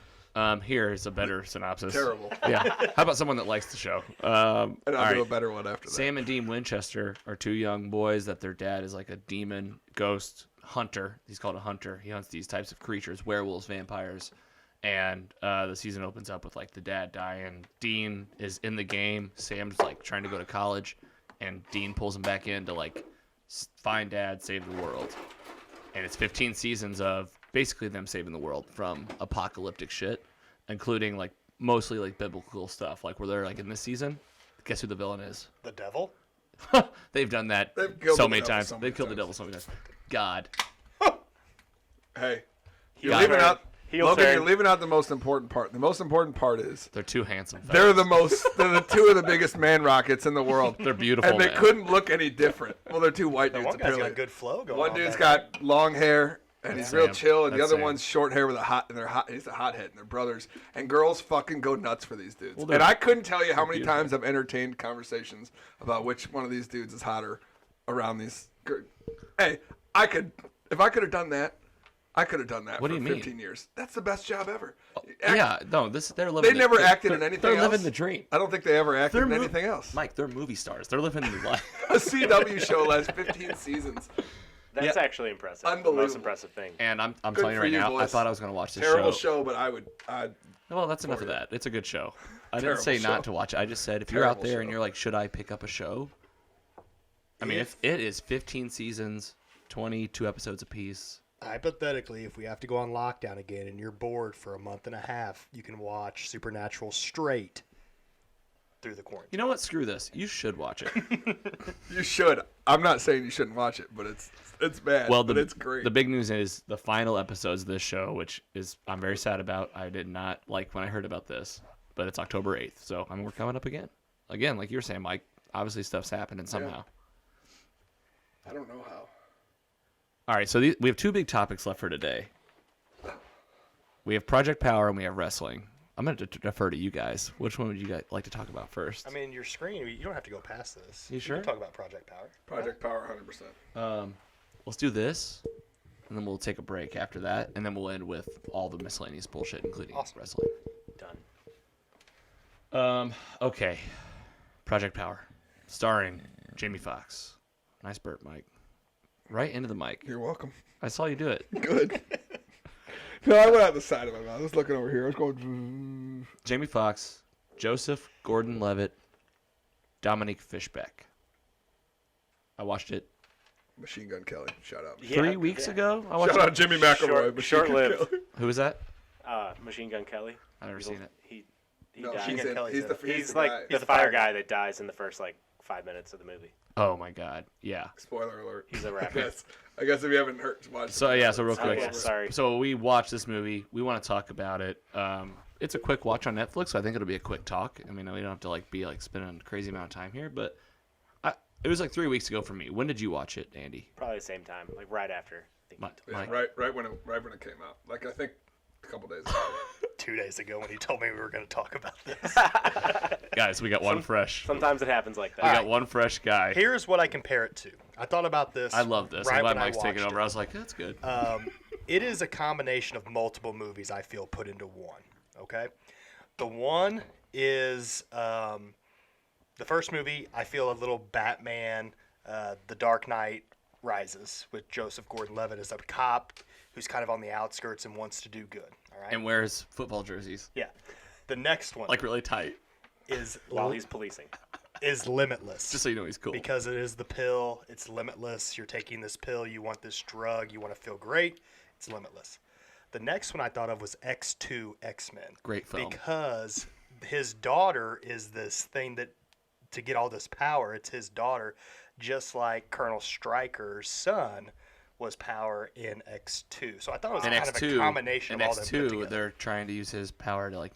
Here's a better synopsis. Terrible. Yeah. How about someone that likes the show? And all I'll do a right. better one after that. Sam and Dean Winchester are two young boys that their dad is like a demon ghost hunter. He's called a hunter. He hunts these types of creatures, werewolves, vampires. And the season opens up with like the dad dying. Dean is in the game. Sam's like trying to go to college, and Dean pulls him back in to like find dad, save the world. And it's 15 seasons of basically them saving the world from apocalyptic shit, including like mostly like biblical stuff. Like where they're like in this season, guess who the villain is? The devil. They've done that They've killed so the many devil times. so many They've killed the times. devil so many times. God. Hey, you're Heel leaving turn. out. Heel Logan, turn. you're leaving out the most important part. The most important part is They're too handsome. they're fellas. they're the two of the biggest man rockets in the world. They're beautiful. And they man. couldn't look any different. Well, they're two white The dudes one guy's apparently. got good flow going One on. dude's back got long hair and he's real Sam. chill, and the That's other Sam. one's short hair with a hot. And they're hot. He's a hothead, and they're brothers. And girls fucking go nuts for these dudes. Well, they're- and I couldn't tell you how many beautiful. times I've entertained conversations about which one of these dudes is hotter around these. Hey, if I could have done that. I could have done that What for do you mean? 15 years. That's the best job ever. Yeah, no, they're living. They never acted in they're- anything They're else. living the dream. I don't think they ever acted They're in mo- anything else. Mike, they're movie stars. They're living the life. A CW show lasts 15 seasons. That's Yeah. actually impressive. The Unbelievable. most impressive thing. And I'm Good telling you for right you, now, I boys. thought I was going to watch this Terrible show. show, but I'd Well, that's enough of you. that. It's a good show. I didn't Terrible say show. not to watch it. I just said if you're out Terrible there and show. you're like, should I pick up a show? I mean, if it is 15 seasons, 22 episodes apiece. Hypothetically, if we have to go on lockdown again and you're bored for a month and a half, you can watch Supernatural straight through the quarantine. You know what? Screw this. You should watch it. You should. I'm not saying you shouldn't watch it, but it's bad. Well, but it's great. The big news is the final episodes of this show, which is I'm very sad about. I did not like when I heard about this, but it's October 8th, so we're coming up again. Again, like you were saying, Mike. Obviously, stuff's happening somehow. I don't know how. All right, so we have two big topics left for today. We have Project Power and we have wrestling. I'm going to defer to you guys. Which one would you guys like to talk about first? I mean, your screen, you don't have to go past this. You sure? can talk about Project Power. Project Power, 100%. Let's do this, and then we'll take a break after that, and then we'll end with all the miscellaneous bullshit, including wrestling. Done. Okay. Project Power, starring Jamie Foxx. Nice burp, Mike. Right into the mic. You're welcome. I saw you do it. Good. No, I went out the side of my mouth. I was looking over here. I was going. Jamie Foxx, Joseph Gordon-Levitt, Dominique Fishback. I watched it Machine Gun Kelly. Shout out. 3 weeks ago. I watched Shout it. out Jimmy McElroy. Short-lived. Kelly. Who was that? Machine Gun Kelly. I've never seen it. He No, died. he's the He's the like guy. the fire guy that dies in the first 5 minutes of the movie. Oh my God! Yeah. Spoiler alert. He's a rapper. I guess if you haven't heard, watched So it, yeah. So real Oh, quick. yeah, sorry. So we watched this movie. We want to talk about it. It's a quick watch on Netflix. So I think it'll be a quick talk. I mean, we don't have to be spending a crazy amount of time here. But it was 3 weeks ago for me. When did you watch it, Andy? Probably the same time, right after. I think Mike. right when it came out. I think a couple days ago. 2 days ago when you told me we were going to talk about this. Guys, we got one fresh. Sometimes it happens like that. We got one fresh guy. Here's what I compare it to. I thought about this. I love this. Right I'm glad when Mike's taking watched over. it. I was like, that's good. It is a combination of multiple movies, I feel, put into one. Okay? The one is the first movie, I feel a little Batman, The Dark Knight Rises, with Joseph Gordon-Levitt as a cop who's kind of on the outskirts and wants to do good. All right? And wears football jerseys. Yeah. The next one Really tight. is While he's policing. is Limitless. Just so you know he's cool. Because it is the pill. It's limitless. You're taking this pill. You want this drug. You want to feel great. It's limitless. The next one I thought of was X2 X-Men. Great film. Because his daughter is this thing that, to get all this power, it's his daughter, just like Colonel Stryker's son was power in X2. So I thought it was In kind of a combination in of all them put X2, together. they're trying to use his power to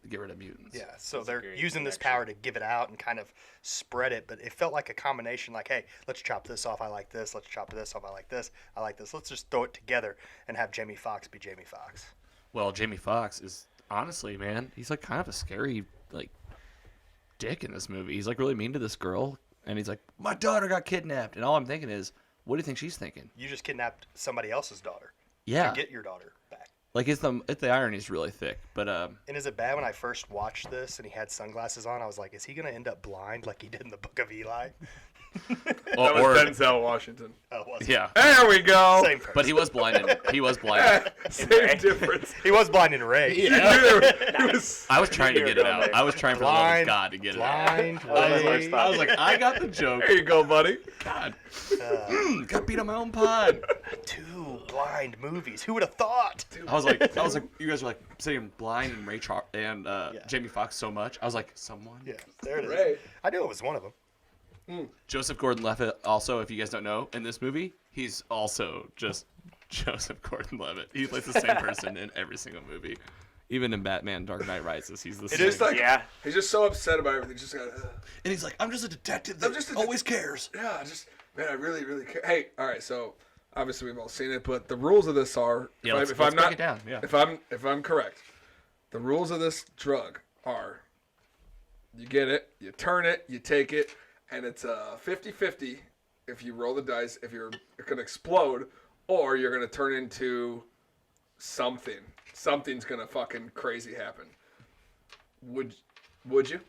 get rid of mutants. Yeah, so That's a they're great using this connection. power to give it out and kind of spread it, but it felt like a combination hey, let's chop this off, I like this, let's chop this off, I like this, I like this. Let's just throw it together and have Jamie Foxx be Jamie Foxx. Well, Jamie Foxx is honestly, man, he's kind of a scary dick in this movie. He's really mean to this girl, and he's like, my daughter got kidnapped, and all I'm thinking is, what do you think she's thinking? You just kidnapped somebody else's daughter Yeah, to get your daughter back. it's the irony's really thick, but And is it bad when I first watched this and he had sunglasses on? I was like, is he going to end up blind like he did in the Book of Eli? That was Denzel Washington. Oh, it wasn't. yeah, There we go. Same person. but he was blind. He was blind. Same Ray. difference. He was blind in Ray. He was, I was trying to You're get it going out. there. I was trying for the love of Blind, God to get it blind, out. I was, Ray. I was like, I got the joke. there you go, buddy. God, got beat on my own pod. Two blind movies. Who would have thought? I was like, you guys were saying blind and Jamie Foxx so much. I was like, someone. Yeah, there it is. Ray. I knew it was one of them. Joseph Gordon-Levitt. Also, if you guys don't know, in this movie, he's also just Joseph Gordon-Levitt. He plays the same person in every single movie. Even in Batman: Dark Knight Rises, he's the same. Just Yeah. he's just so upset about everything. Just got. And he's like, I'm just a detective that always cares. Yeah, man, I really, really care. Hey, all right, so obviously we've all seen it, but the rules of this are, Yeah, let's I'm break not, it down. Yeah. if I'm correct, the rules of this drug are, you get it, you turn it, you take it, and it's a 50-50 if you roll the dice, if you're going to explode, or you're going to turn into something. Something's going to fucking crazy happen. Would you?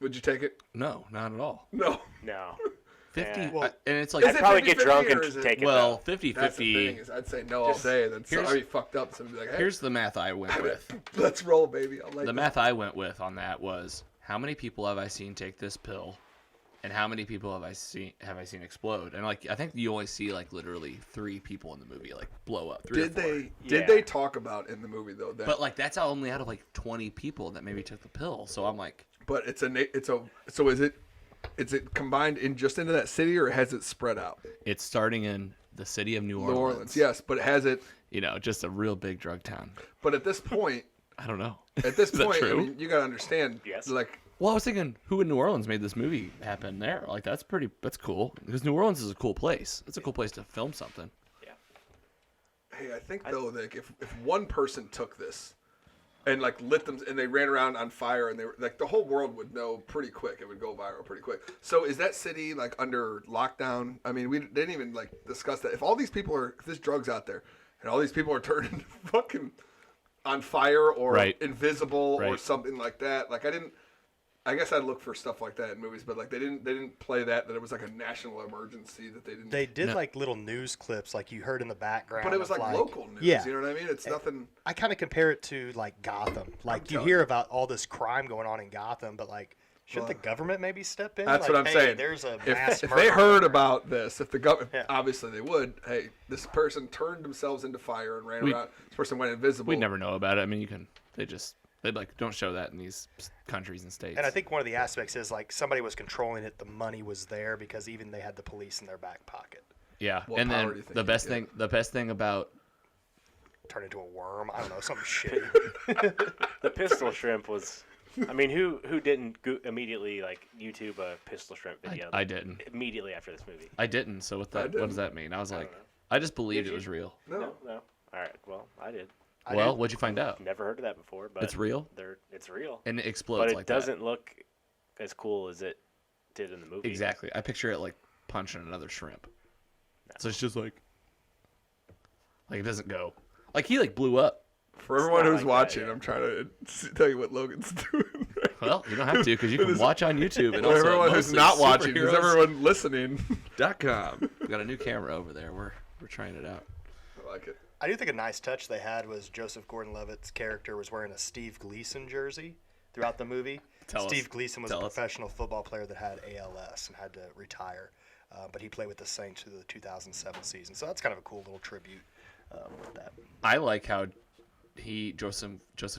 Would you take it? No, not at all. No. No. 50, Yeah. Well, and it's Is I'd it probably get 50-50 drunk or and is it- take it. well, though. 50-50. That's the thing is, I'd say no all day. Then here's- sorry, fucked up. Somebody's like, hey, Here's the math I went with. let's roll, baby. I'll like The that. math I went with on that was how many people have I seen take this pill, and how many people have I seen explode? And I think you only see literally 3 people in the movie blow up. 3 or Did 4. they Yeah. talk about in the movie though that? But that's only out of 20 people that maybe took the pill. So I'm like, But so is it combined into that city or has it spread out? it's starting in the city of New New Orleans. Orleans, yes, but has it? Just a real big drug town. But at this point, I don't know. at this Is that point, I true? mean, you gotta understand. Yes. Well, I was thinking, who in New Orleans made this movie happen there? That's cool. Because New Orleans is a cool place. It's a cool place to film something. Hey, I think though, like if one person took this and like lit them and they ran around on fire and they were like the whole world would know pretty quick. It would go viral pretty quick. So is that city like under lockdown? I mean, we didn't even like discuss that. If all these people if this drug's out there and all these people are turned fucking on fire or invisible or something like that, like I guess I'd look for stuff like that in movies, but like they didn't play that it was like a national emergency that they didn't. They did like little news clips, like you heard in the background. But it was like local news. Yeah. You know what I mean? It's nothing. I kind of compare it to like Gotham. Like you hear about all this crime going on in Gotham, but like shouldn't the government maybe step in? That's like, what I'm saying. There's a mass if murder they heard there. about this, if the government obviously they would. Hey, this person turned themselves into fire and ran around. This person went invisible. We never know about it. I mean, They'd like don't show that in these countries and states. And I think one of the aspects is like somebody was controlling it. The money was there because even they had the police in their back pocket. Yeah, What and power do then you think the you best thing about Turn into a worm. I don't know, something shitty. The pistol shrimp was. I mean, who didn't immediately like YouTube a pistol shrimp video? I didn't Immediately after this movie. I didn't. So what does that mean? I was like, I just believed it was real. No. No. All right. Well, I did. Well, what'd you find out? Never heard of that before, but It's real? It's real. And it explodes But it like that. doesn't look as cool as it did in the movie. Exactly. I picture it like punching another shrimp. So it's just like it doesn't go. Like he like blew up. For everyone not who's like watching, that, yeah. I'm trying to tell you what Logan's doing. Well, you don't have to because you can watch on YouTube and For also everyone who's not watching, because superheroes.com. everyone listening. We got a new camera over there. We're trying it out. I like it. I do think a nice touch they had was Joseph Gordon-Levitt's character was wearing a Steve Gleason jersey throughout the movie. Steve Gleason was a professional football player that had ALS and had to retire, but he played with the Saints through the 2007 season. So that's kind of a cool little tribute with that. I like how Joseph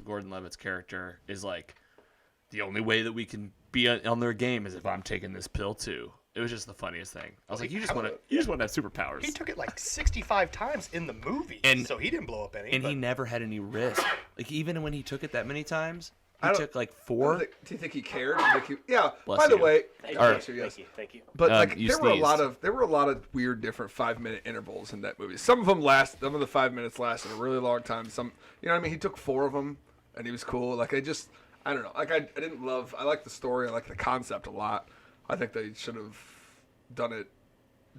Gordon-Levitt's character is like the only way that we can be on their game is if I'm taking this pill too. It was just the funniest thing. I was like, you just want to have superpowers. He took it like 65 times in the movie, so he didn't blow up any. And he never had any risk. Like even when he took it that many times, he took like 4. Do you think he cared? Yeah. Bless By the you. way, Thank you. But like you there were sneezed. a lot of weird different 5-minute intervals in that movie. Some of the 5 minutes lasted a really long time. Some, you know what I mean? He took 4 of them and he was cool. Like I don't know. Like I like the story. I like the concept a lot. I think they should have done it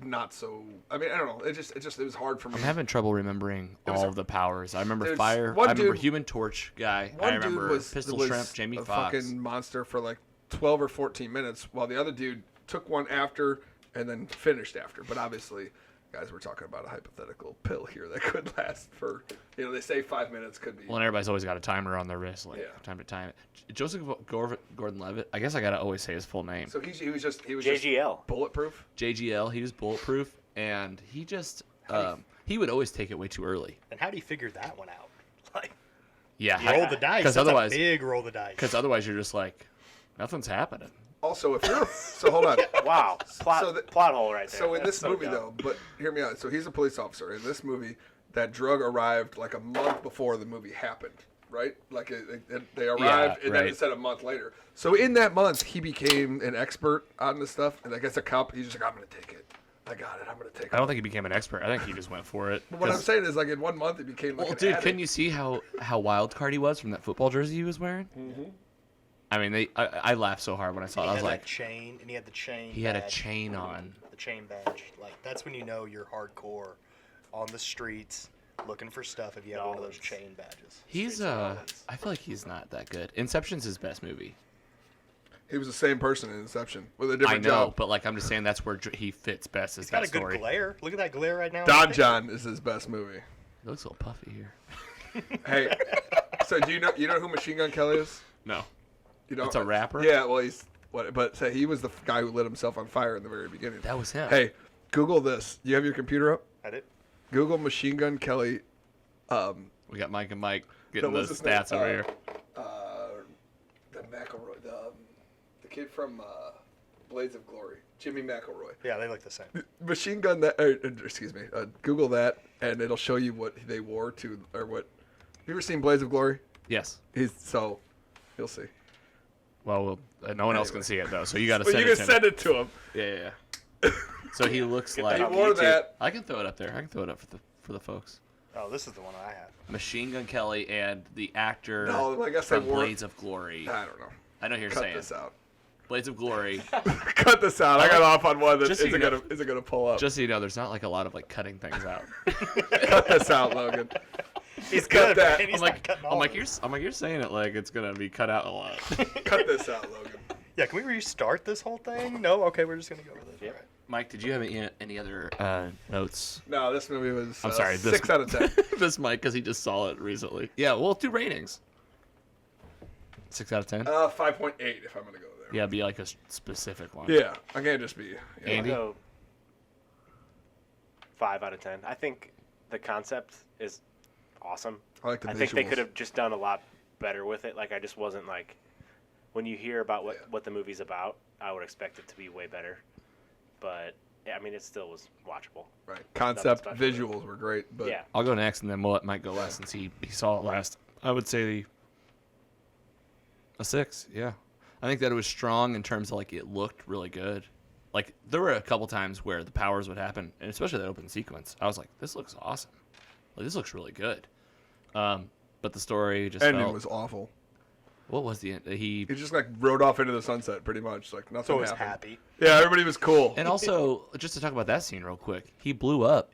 not so. I mean, I don't know. It was hard for me. I'm having trouble remembering all of the powers. I remember There's fire. one I remember dude- Human Torch guy. I remember Pistol Shrimp, Jamie a Foxx. fucking monster for like 12 or 14 minutes, while the other dude took one after and then finished after. But obviously, guys, we're talking about a hypothetical pill here that could last for, they say 5 minutes could be. Well, and everybody's always got a timer on their wrist, like Yeah. time to time it. Joseph Gordon-Levitt. I guess I gotta always say his full name. So he was just JGL. bulletproof. JGL. He was bulletproof, and he just he would always take it way too early. And how do you figure that one out? Like, Yeah, roll the dice. Because That's otherwise, a big roll the dice. because otherwise you're just like nothing's happening. Also, if you're so hold on. Wow. Plot hole right there. So in That's this movie dumb. though, but hear me out. So he's a police officer. In this movie, that drug arrived like a month before the movie happened, right? Like they arrived, and then it said a month later. So in that month, he became an expert on this stuff, and I guess a cop. He's just like, I'm gonna take it. I got it. I'm gonna take it. I don't think he became an expert. I think he just went for it. But what I'm saying is, like in 1 month, he became like Well, an dude, addict. couldn't you see how wild card he was from that football jersey he was wearing? Mm-hmm. I mean, I laughed so hard when I saw it. I was like, chain, and he had the chain. he had a badge. chain on. The chain badge. Like that's when you know you're hardcore on the streets looking for stuff if you have one of those chain badges. He's I feel like he's not that good. Inception's his best movie. He was the same person in Inception with a I different know, job. but like I'm just saying that's where he fits best. Is He's got that a good story? glare. Look at that glare right now. Don John is his best movie. He looks a little puffy here. Hey, so do you know who Machine Gun Kelly is? No, You know, it's a rapper. Yeah, well, but say he was the guy who lit himself on fire in the very beginning. That was him. Hey, Google this. You have your computer up? I did. Google Machine Gun Kelly. We got Mike and Mike getting what's those his name? stats over here. The McElroy, the kid from Blades of Glory, Jimmy McElroy. Yeah, they look the same. Machine Gun excuse me. Google that, and it'll show you what they wore to, or what. Have you ever seen Blades of Glory? Yes. You'll see. Well, no one else can see it though, so you got to But send you it can to send him. it to him. Yeah. So he looks like He wore that. I can throw it up there. I can throw it up for the folks. Oh, this is the one I have. Machine Gun Kelly and the actor No, I guess from they weren't. Blades of Glory. I don't know. I know you're Cut saying this out. Blades of Glory. Cut this out. I got off on one that Just so you know- isn't gonna pull up. Just so you know, there's not like a lot of like cutting things out. Cut this out, Logan. He's Cut good, that. man. He's I'm not like, cutting I'm all like, of you're, it. I'm like, you're saying it like it's gonna be cut out a lot. Cut this out, Logan. Yeah, can we restart this whole thing? No? Okay, we're just going to go with it. Yep. All right. Mike, did you have any other notes? No, this movie was. I'm sorry, this- 6 out of 10. This Mike, because he just saw it recently. Yeah, well, 2 ratings. 6 out of 10. 5.8 if I'm gonna go there. Yeah, be like a specific one. Yeah, I can't just be. You know. Andy? I'll go 5 out of 10. I think the concept is awesome. I like the I think they visuals. could have just done a lot better with it. Like, I just wasn't like, when you hear about Yeah. what the movie's about, I would expect it to be way better. But yeah, I mean, it still was watchable. Right. Concept, special. visuals were great, but Yeah. I'll go next, and then we'll let Mike go last since he saw it last. I would say a 6. Yeah, I think that it was strong in terms of like it looked really good. Like there were a couple times where the powers would happen, and especially that open sequence. I was like, this looks awesome. Like this looks really good. But the story just ending felt. was awful. What was the end? He He just like rode off into the sunset, pretty much. Like nothing So I was happened. happy. Yeah, everybody was cool. and also just to talk about that scene real quick. He blew up,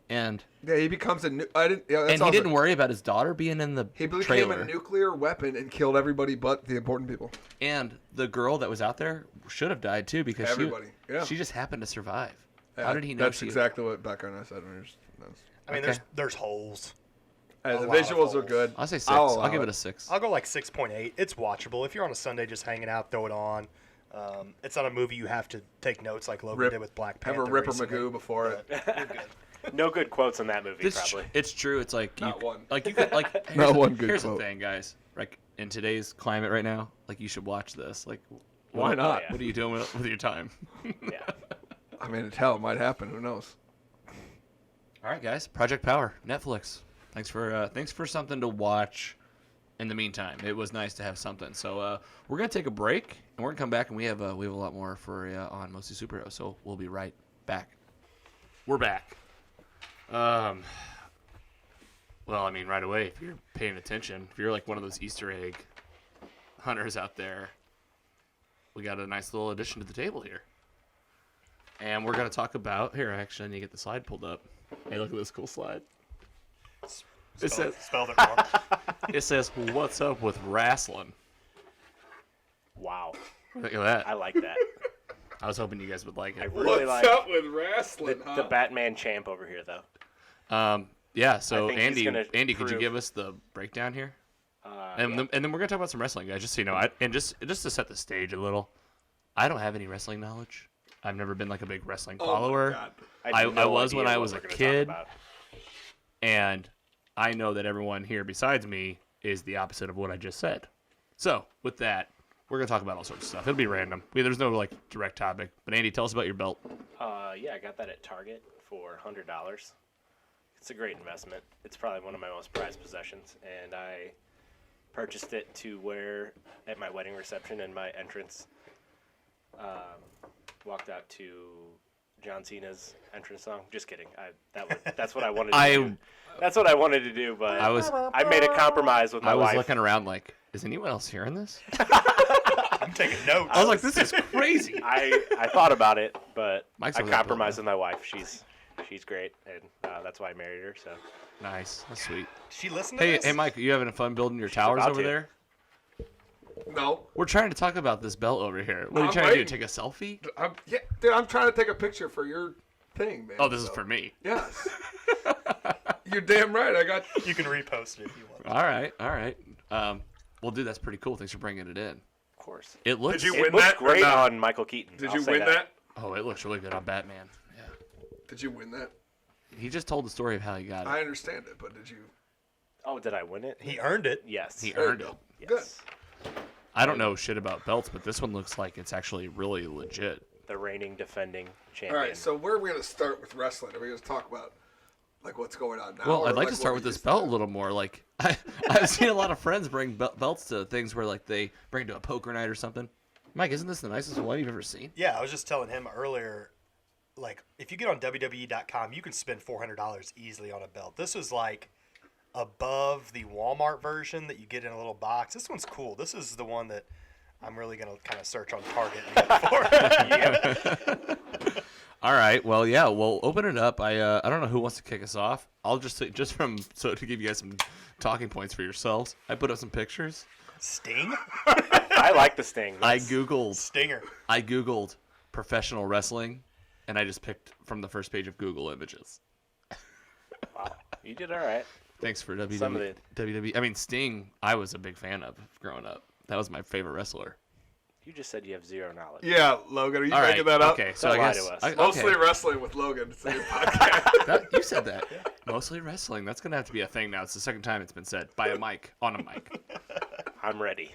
and Yeah, he becomes a. I didn't. Yeah, that's and he awesome. didn't worry about his daughter being in the He became trailer. a nuclear weapon and killed everybody but the important people. And the girl that was out there should have died too because Everybody, yeah. she just happened to survive. Yeah, How did he know That's she? exactly what Becca and I said. When we were just, I mean, Okay. there's holes. the A lot of visuals are holes. good. I'll say 6. I'll I'll, allow give it. it a 6. I'll go like 6.8. It's watchable. If you're on a Sunday just hanging out, throw it on. It's not a movie you have to take notes like Logan Rip- did with Black Have Panther. a Ripper recently, Magoo before it. but you're good. No good quotes in that movie, It's, probably. it's true. It's like Not one. Like you could like. Here's Not the, one good Here's quote. the thing, guys. Like in today's climate right now, like you should watch this. Like, Why not? yeah. What are you doing with your time? Yeah. I mean, hell, it might happen. Who knows? All right, guys. Project Power, Netflix. Thanks for something to watch. In the meantime, it was nice to have something. So we're gonna take a break, and we're gonna come back, and we have a lot more for on Mostly Superheroes. So we'll be right back. We're back. Well, I mean, right away, if you're paying attention, if you're like one of those Easter egg hunters out there, we got a nice little addition to the table here. And we're going to talk about, here, actually, I need to get the slide pulled up. Hey, look at this cool slide. It says, Spelled it wrong. it says, what's up with wrestling? Wow. Look at that. I like that. I was hoping you guys would like I it. really like with wrestling? the Batman champ over here, though. Yeah, so I think he's gonna Andy, could you prove- give us the breakdown here? Yeah. And then we're gonna talk about some wrestling, guys. Just so you know, and just to set the stage a little, I don't have any wrestling knowledge. I've never been like a big wrestling follower, I have I no was idea when I what was we're a gonna talk kid. about. and I know that everyone here besides me is the opposite of what I just said. So with that, we're gonna talk about all sorts of stuff. It'll be random. There's no like direct topic. But Andy, tell us about your belt. Yeah, I got that at Target for $100. It's a great investment. It's probably one of my most prized possessions, and I purchased it to wear at my wedding reception and my entrance. Walked out to John Cena's entrance song. Just kidding. That's what I wanted to do. That's what I wanted to do, but I made a compromise with my I was wife. looking around like, is anyone else hearing this? I'm taking notes. I was like, this is crazy. I thought about it, but Mike's I over there compromised pulling with my wife. She's great, and that's why I married her. So Nice. That's sweet. She listened to Hey, this? hey, Mike, you having fun building your towers about over to. there? No. We're trying to talk about this belt over here. What are you I'm trying waiting. to do? Take a selfie? Yeah, dude, I'm trying to take a picture for your thing, man. Oh, this is so- for me. Yes. You're damn right. I got. You can repost it if you want. All right. Well, dude, that's pretty cool. Thanks for bringing it in. of course, It looks. Did you it win looks that or great not? on Michael Keaton. Did I'll you say win that? Oh, it looks really good on Batman. Yeah. Did you win that? He just told the story of how he got it. I understand it, but did you? Oh, did I win it? He earned it. Yes. He There you earned go. it. Yes. I don't know shit about belts, but this one looks like it's actually really legit. The reigning defending All champion. right. So where are we going to start with wrestling? Are we going to talk about like what's going on now? Well, or, I'd like to what start we with this used to belt a do? little more. Like, I've seen a lot of friends bring belts to things where like they bring it to a poker night or something. Mike, isn't this the nicest one you've ever seen? Yeah, I was just telling him earlier. like if you get on WWE.com, you can spend $400 easily on a belt. This was like above the Walmart version that you get in a little box. This one's cool. This is the one that I'm really gonna kind of search on Target and look for. All right. Well, yeah. We'll open it up. I don't know who wants to kick us off. I'll just say, so to give you guys some talking points for yourselves. I put up some pictures. Sting? I like the Sting. I googled Stinger. professional wrestling, and I just picked from the first page of Google Images. Wow, you did all right. Thanks for Some of WWE. I mean, Sting, I was a big fan of growing up. That was my favorite wrestler. You just said you have zero knowledge. Yeah, Logan, are you All making right. that up? Okay, so Don't I lie guess to us. okay. Mostly wrestling with Logan. It's a new podcast. You said that. Mostly wrestling. That's gonna have to be a thing now. It's the second time it's been said by a mic on a mic. I'm ready.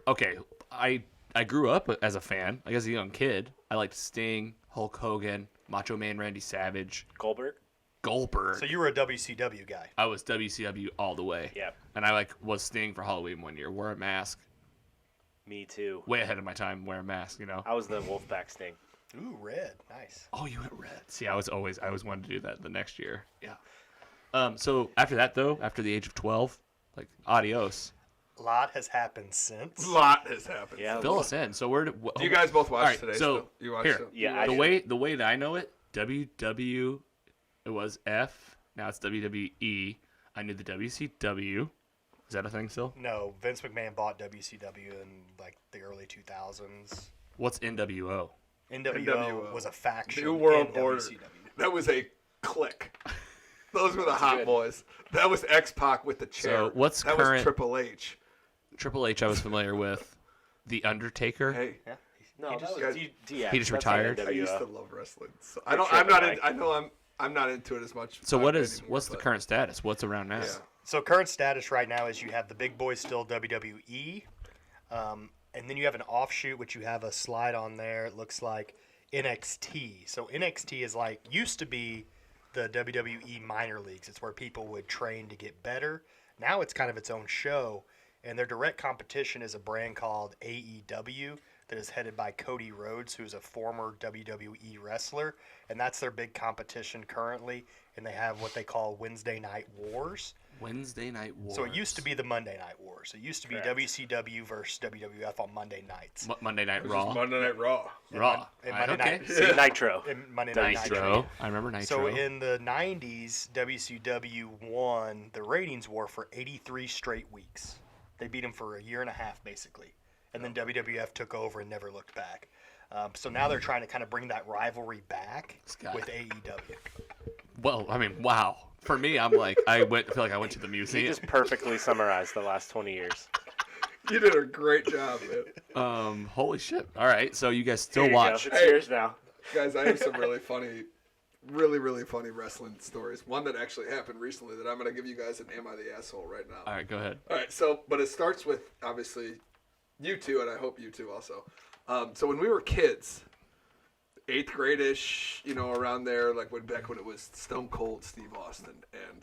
Okay, I grew up as a fan. Like as a young kid, I liked Sting, Hulk Hogan, Macho Man Randy Savage, Goldberg? Goldberg. So you were a WCW guy. I was WCW all the way. Yeah. And I was Sting for Halloween one year. Wore a mask. Me too. Way ahead of my time. Wear a mask. You know. I was the Wolfpack Sting. Ooh, red. Nice. Oh, you went red. See, I always wanted to do that the next year. Yeah. So after that though, after the age of 12, like adios. A lot has happened since. A lot has happened. Yeah. Fill us in. So where do You guys both watched All right, today. so you watched here, it? Yeah, I the did. way that I know it, WW, it was F. Now it's WWE. I knew the WCW. Is that a thing still? No, Vince McMahon bought WCW in like the early 2000s. What's NWO? NWO was a faction. New World in Order. WCW. That was a clique. Those were the hot good. boys. That was X-Pac with the chair. So what's that current- was Triple H. Triple H I was familiar with. The Undertaker. Hey, Yeah. No, He that just- was guys- DX. He just That's not retired? I used to NWO. love wrestling. So Big I'm not. Triple H. I know I'm not into it as much. So what's anymore, the but- current status? What's around now? Yeah. So current status right now is you have the big boys still WWE, and then you have an offshoot which you have a slide on there. It looks like NXT. So NXT is like used to be the WWE minor leagues. It's where people would train to get better. Now it's kind of its own show, and their direct competition is a brand called AEW that is headed by Cody Rhodes, who's a former WWE wrestler, and that's their big competition currently. And they have what they call Wednesday Night Wars. Wednesday Night Wars. So it used to be the Monday Night Wars. It used to be Correct. WCW versus WWF on Monday nights. Monday Night It was just Raw. Monday Night Raw. Raw. And Right, Monday okay. Night. See, Nitro. And Monday Night Nitro. Nitro. I remember Nitro. So in the 90s, WCW won the ratings war for 83 straight weeks. They beat them for a year and a half, basically. And then WWF took over and never looked back. So now they're trying to kind of bring that rivalry back Scott. with AEW. Well, I mean, wow. For me, I'm like, I feel like I went to the He museum. just perfectly summarized the last 20 years. You did a great job, man. Holy shit. All right, so you guys still Here you go. watch. It's yours now. Guys, I have some really funny wrestling stories. One that actually happened recently that I'm going to give you guys an Am I the Asshole right now. All right, go ahead. All right, so, but it starts with, obviously, you two, and I hope you two also. So when we were kids, 8th grade-ish, around there, like back when it was Stone Cold Steve Austin and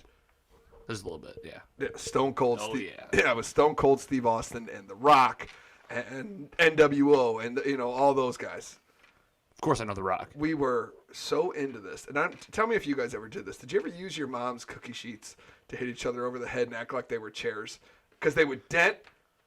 There's a little bit, yeah. Stone Cold Oh, Steve. yeah. Yeah, it was Stone Cold Steve Austin and The Rock and NWO and, all those guys. Of course, I know The Rock. We were so into this. And tell me if you guys ever did this. Did you ever use your mom's cookie sheets to hit each other over the head and act like they were chairs? Because they would dent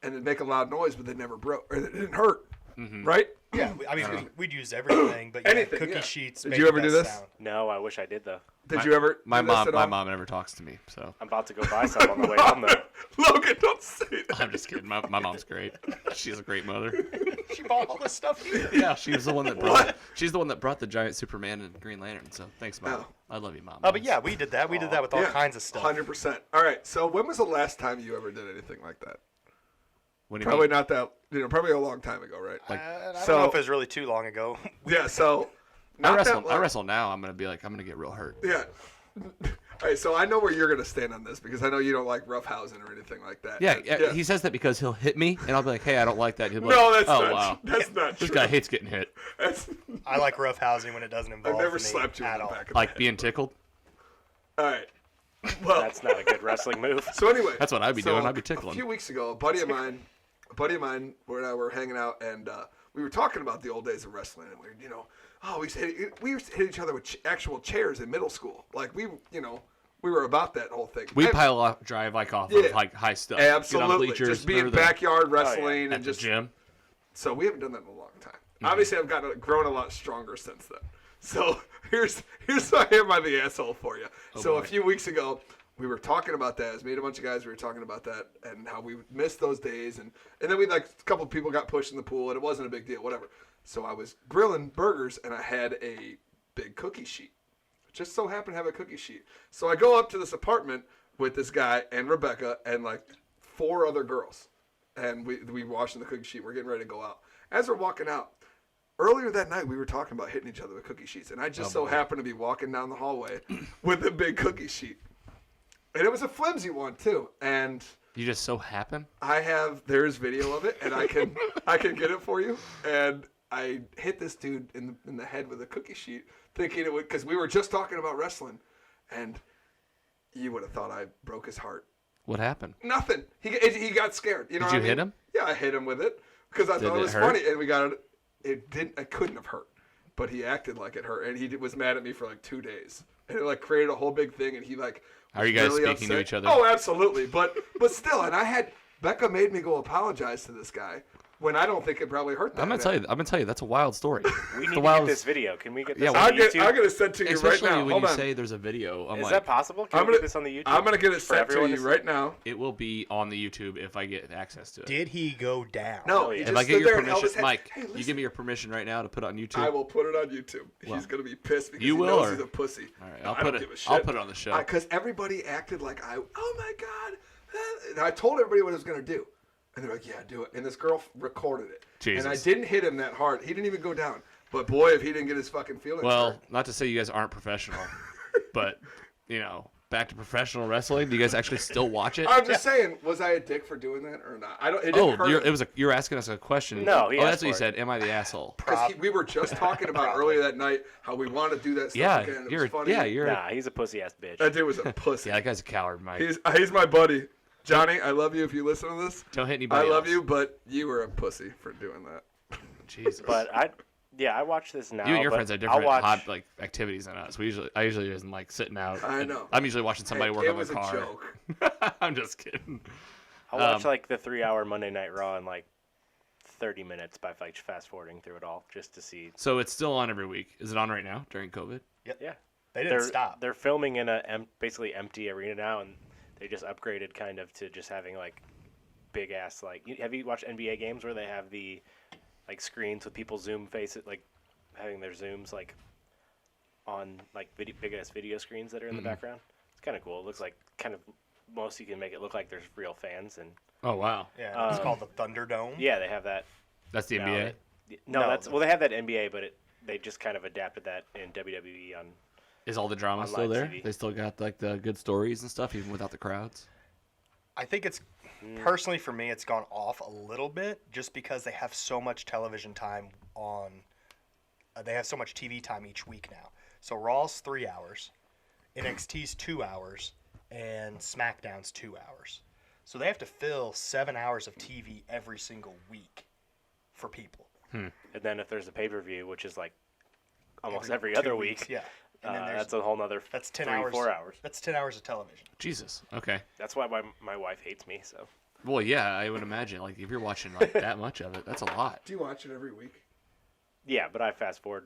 and it'd make a loud noise, but they never broke. Or they didn't hurt. Mm-hmm. Right? Yeah, I mean, we'd use everything, but yeah, Anything, cookie yeah. sheets. Did make you the ever do best this? sound. No, I wish I did, though. Did you ever? My do this mom, at my all? mom never talks to me, so I'm about to go buy some on the way home, though. Logan, don't say that. I'm just kidding. My mom's great. She's a great mother. She bought all this stuff here. Yeah, she was the one that brought. She's the one that brought the giant Superman and Green Lantern. So thanks, mom. Oh. I love you, mom. Oh, but yeah, we did that. We did that with all kinds of stuff. 100%. All right. So when was the last time you ever did anything like that? What do you Probably mean? not that. Probably a long time ago, right? I don't So- know if it was really too long ago. Yeah. So. I not wrestle. that I long- wrestle now. I'm gonna get real hurt. Yeah. All right, so I know where you're going to stand on this because I know you don't like roughhousing or anything like that. Yeah, he says that because he'll hit me, and I'll be like, "Hey, I don't like that." He'll be like, No, that's oh not. wow, That's not this true. guy hates getting hit. That's, I like rough housing when it doesn't involve I've never me slapped you in at the all. back of Like the head. being tickled. All right. Well, That's not a good wrestling move. so anyway, That's what I'd be doing. I'd be A tickling. few weeks ago, a buddy of mine, and I were hanging out, and we were talking about the old days of wrestling, and we used to hit each other with actual chairs in middle school. Like we were about that whole thing. We pile drive like off of like high stuff. Absolutely, Get on bleachers, just being backyard wrestling at and the just gym. So we haven't done that in a long time. Obviously, I've grown a lot stronger since then. So here's why am I the asshole for you. A few weeks ago, we were talking about that. As me and a bunch of guys, we were talking about that and how we missed those days. And then a couple of people got pushed in the pool, and it wasn't a big deal, whatever. So I was grilling burgers, and I had a big cookie sheet. Just so happened to have a cookie sheet. So I go up to this apartment with this guy and Rebecca and 4 other girls. And we washing the cookie sheet. We're getting ready to go out. As we're walking out, earlier that night we were talking about hitting each other with cookie sheets. And I just happened to be walking down the hallway with a big cookie sheet. And it was a flimsy one too. And you just so happen? There's video of it, and I can get it for you. And I hit this dude in the head with a cookie sheet, thinking it would, because we were just talking about wrestling, and you would have thought I broke his heart. What happened? Nothing. He got scared. You know Did you hit him? Yeah, I hit him with it because I thought it was funny, and we got it. It didn't. It couldn't have hurt, but he acted like it hurt, and he was mad at me for 2 days, and it created a whole big thing, and he Are you guys really speaking upset. to each other? Oh, absolutely, but still, and Becca made me go apologize to this guy when I don't think it probably hurt that. I'm gonna tell you that's a wild story. We need to get this video. Can we get this on YouTube? I'm gonna send to you Especially right now. when Hold you on. say there's a video. Is that possible? Can we get this on the YouTube? I'm gonna get it for sent to everyone you see? right now. It will be on the YouTube if I get access to it. Did he go down? No, yeah. he If just I get stood your there and held permission, his head. Mike, Hey, you listen. give me your permission right now to put it on YouTube. I will put it on YouTube. Well, He's gonna be pissed because you he will, knows or- he's a pussy. All right, No, I'll I put don't it. give a shit. I'll put it on the show. Because everybody acted like oh my god, and I told everybody what I was gonna do, and they're like, yeah, do it. And this girl recorded it, Jesus. and I didn't hit him that hard. He didn't even go down. But boy, if he didn't get his fucking feelings Well, hurt. not to say you guys aren't professional, but back to professional wrestling. Do you guys actually still watch it? I'm just saying, was I a dick for doing that or not? It didn't hurt him. you're asking us a question. No, he oh, asked that's what you for said. Am I the asshole? Because we were just talking about earlier that night how we want to do that stuff Yeah, again. It you're was funny. you're Nah, he's a pussy ass bitch. That dude was a pussy. that guy's a coward, Mike. He's my buddy. Johnny, I love you if you listen to this. Don't hit anybody I love else. you, but you were a pussy for doing that. Jesus. But I watch this now. You and your but friends have I'll different watch, hot activities than us. I usually isn't sitting out. I and know. I'm usually watching somebody work it on was their a car. joke. I'm just kidding. I'll watch the 3-hour Monday Night Raw in 30 minutes by fast forwarding through it all just to see. So it's still on every week. Is it on right now during COVID? Yeah, They didn't stop. They're filming in a basically empty arena now, and they just upgraded kind of to just having big ass have you watched NBA games where they have the screens with people zoom faces having their zooms on big ass video screens that are in the background? It's kind of cool. It looks like kind of most you can make it look like there's real fans and Oh wow. Yeah, it's called the Thunderdome. yeah, they have that. That's the now NBA. that- they have that NBA, but they just kind of adapted that in WWE on. Is all the drama on still live there? TV. They still got the good stories and stuff even without the crowds. I think it's personally for me, it's gone off a little bit just because they have so much television time on. They have so much TV time each week now. So Raw's 3 hours, NXT's 2 hours, and SmackDown's 2 hours. So they have to fill 7 hours of TV every single week for people. And then if there's a pay per view, which is almost every 2 other weeks, week, yeah. And then that's a whole nother. that's 10 3, hours. 4 hours. That's 10 hours of television. Jesus. Okay. That's why my wife hates me. So Well, yeah, I would imagine. If you're watching that much of it, that's a lot. Do you watch it every week? yeah, but I fast forward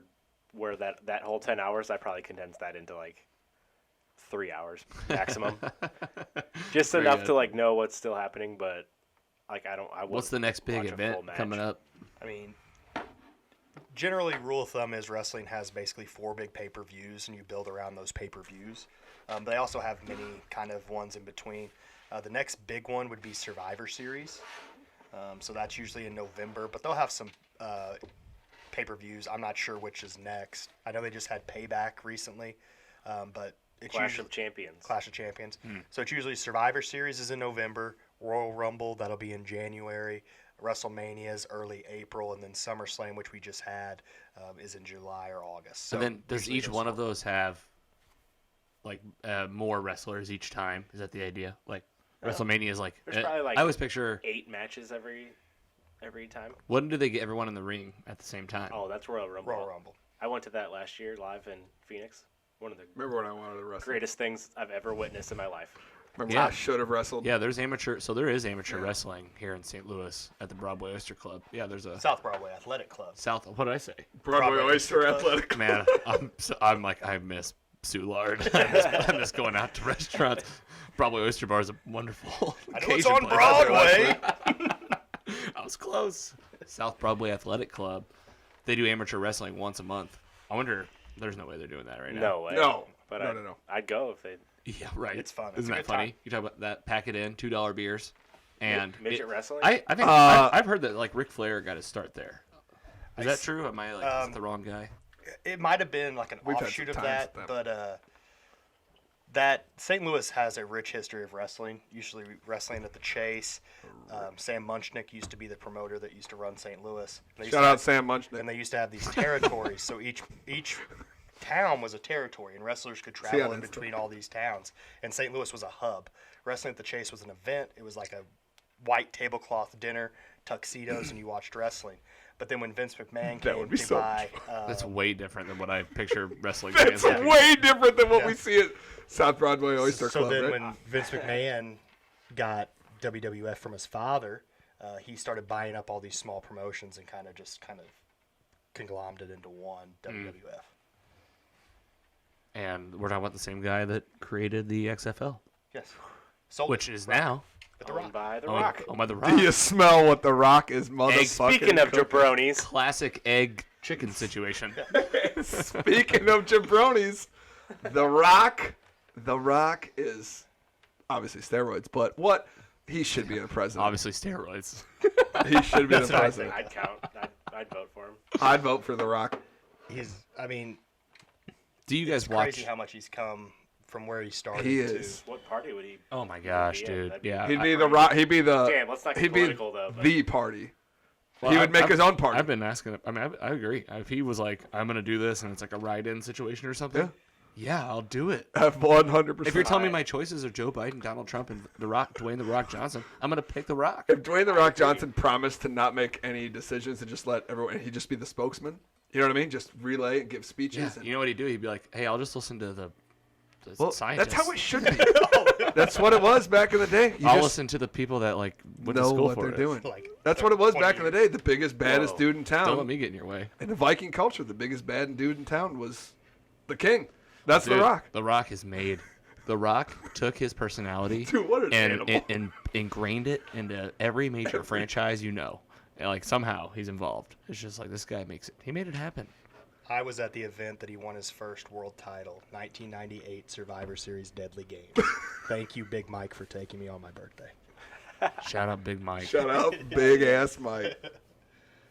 where that whole 10 hours, I probably condensed that into 3 hours maximum, just Very enough good. to know what's still happening. But I wouldn't What's the next big watch a event full match. coming up? I mean, generally, rule of thumb is wrestling has basically 4 big pay-per-views, and you build around those pay-per-views. But they also have many kind of ones in between. The next big one would be Survivor Series. So that's usually in November, but they'll have some pay-per-views. I'm not sure which is next. I know they just had Payback recently, but it's Clash usually of Champions. Clash of Champions. So it's usually Survivor Series is in November, Royal Rumble, that'll be in January, WrestleMania is early April, and then SummerSlam, which we just had, is in July or August. So And then does usually each those one of 4. those have more wrestlers each time? Is that the idea? WrestleMania is There's probably I always picture 8 matches every every time. When do they get everyone in the ring at the same time? Oh, that's Royal Rumble. Royal Rumble. I went to that last year live in Phoenix. One of the Remember when I wanted to wrestle? greatest things I've ever witnessed in my life. Remember Yeah. when I should have wrestled? Yeah, there is amateur wrestling here in St. Louis at the Broadway Oyster Club. Yeah, there's a South Broadway Athletic Club. What did I say? Broadway Oyster Athletic. Man, I miss Soulard. I miss going out to restaurants. Broadway Oyster Bar is a wonderful. I know it's occasion on place. Broadway. I was close. South Broadway Athletic Club. They do amateur wrestling once a month. I wonder. There's no way they're doing that right now. No way. No. But No. I'd go if they Yeah, right. It's fun. It's Isn't a that good funny? time. You talk about that. Pack it in, $2 beers, and midget wrestling. I think I've heard that like Ric Flair got his start there. Is that true? Am I is it the wrong guy? It might have been like an We've had offshoot some of times that, with but that St. Louis has a rich history of wrestling. Usually wrestling at the Chase. Sam Munchnick used to be the promoter that used to run St. Louis. They used Shout to out have- Sam Munchnick. And they used to have these territories, so each town was a territory, and wrestlers could travel on in Insta. between all these towns. And St. Louis was a hub. Wrestling at the Chase was an event. It was like a white tablecloth dinner, tuxedos, and you watched wrestling. But then when Vince McMahon That came would be to so buy, That's way different than what I picture wrestling That's fans having. way different than what Yeah. we see at South Broadway Oyster so Club. then right? when Vince McMahon got WWF from his father, he started buying up all these small promotions and kind of conglomerated it into one WWF. And we're talking about the same guy that created the XFL, Yes. Sold which it. is now With the Owned Rock. by The owned Rock. by The Rock. Do you smell what the Rock is motherfucking Speaking of cooking? jabronis, Classic egg chicken situation. Speaking of jabronis, The Rock is obviously steroids, but what he should be in a president. Obviously steroids. He should be in a That's what I president. I'd count. I'd vote for him. I'd vote for The Rock. Do you guys It's watch? crazy how much he's come from where he started. He to, is. What party would he? Oh my gosh, Yeah, dude. that'd be- Yeah. He'd be the Rock. He'd be the. Damn, let's not get he'd be political, though, but- the party. Well, he would make his own party. I've been asking. I mean, I agree. If he was like, "I'm gonna do this," and it's like a ride-in situation or something, yeah, I'll do it. Have 100%. If you're telling me my choices are Joe Biden, Donald Trump, and Dwayne the Rock Johnson, I'm gonna pick the Rock. If Dwayne the Rock Johnson promised to not make any decisions and just let everyone, and he'd just be the spokesman. You know what I mean? Just relay and give speeches. Yeah. And, You know what he'd do? He'd be like, "Hey, I'll just listen to the well, scientists. that's how it should be. That's what it was back in the day. You I'll just listen to the people that like went to know school what for they're it. doing. Like, That's what it was 20 back in the day. The biggest, baddest Whoa. dude in Don't let town. me get in your way. In the Viking culture, the biggest bad dude in town was the king. That's Dude, The Rock. The Rock is made. The Rock took his personality Dude, what an and animal. ingrained it into every major franchise you know. And like somehow he's involved. It's just like this guy makes it. He made it happen. I was at the event that he won his first world title, 1998 Survivor Series Deadly Game. Thank you, Big Mike, for taking me on my birthday. Shout out Big Mike. Shut up, big ass Mike.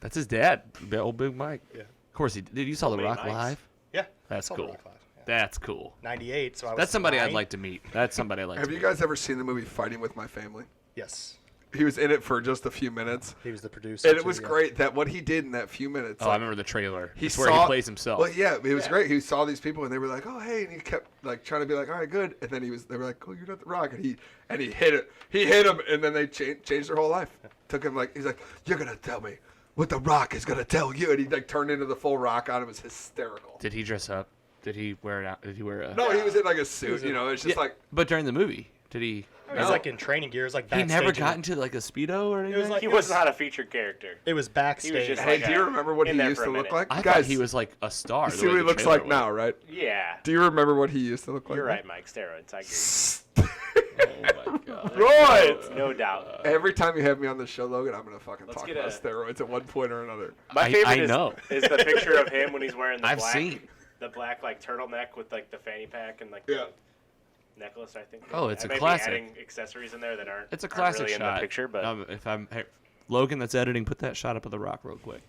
That's his dad, old Big Mike. Yeah. Of course he did. You saw The Many Rock Mikes. live? Yeah. That's Saw The cool. Rock live, yeah. That's cool. 98, so I was That's somebody 9. I'd like to meet. That's somebody I'd like Have to you meet. guys ever seen the movie Fighting with My Family? Yes. He was in it for just a few minutes. He was the producer. And it too, was yeah. great that what he did in that few minutes. Oh, I remember the trailer. He It's saw, where he plays himself. Well, yeah, it was great. He saw these people and they were like, "Oh, hey," and he kept like trying to be like, "All right, good." And then they were like, "Oh, you're not The Rock," and he hit it. He hit him, and then they changed their whole life. Took him he's like, "You're gonna tell me what The Rock is gonna tell you," and he like turned into the full Rock on him. It was hysterical. Did he dress up? Did he wear it out? Did he wear a? No, he was in like a suit. You know, it's just Yeah, like But during the movie, did he? He was like in training gear. It was like He backstage. never in- got into like a speedo or anything. like- He It was was- not a featured character. It was backstage. just Hey, like do you remember what he in there used for to a look minute. like? I Guys, thought he was like a star. you the see way what he the looks trailer like now, right? Yeah. Do you remember what he used to look like? You're now? right, Mike. Steroids. I agree. was. Oh my god. Right. No doubt. Every time you have me on the show, Logan, I'm gonna fucking Let's talk get about a- steroids at one point or another. My I favorite know. is the picture of him when he's wearing the I've black, seen. the black like turtleneck with like the fanny pack and like Yeah. the necklace. I think. Oh, it's I a may be classic. adding accessories in there that aren't. It's a aren't classic really shot. in the picture, but Hey, Logan, that's editing. Put that shot up of The Rock real quick.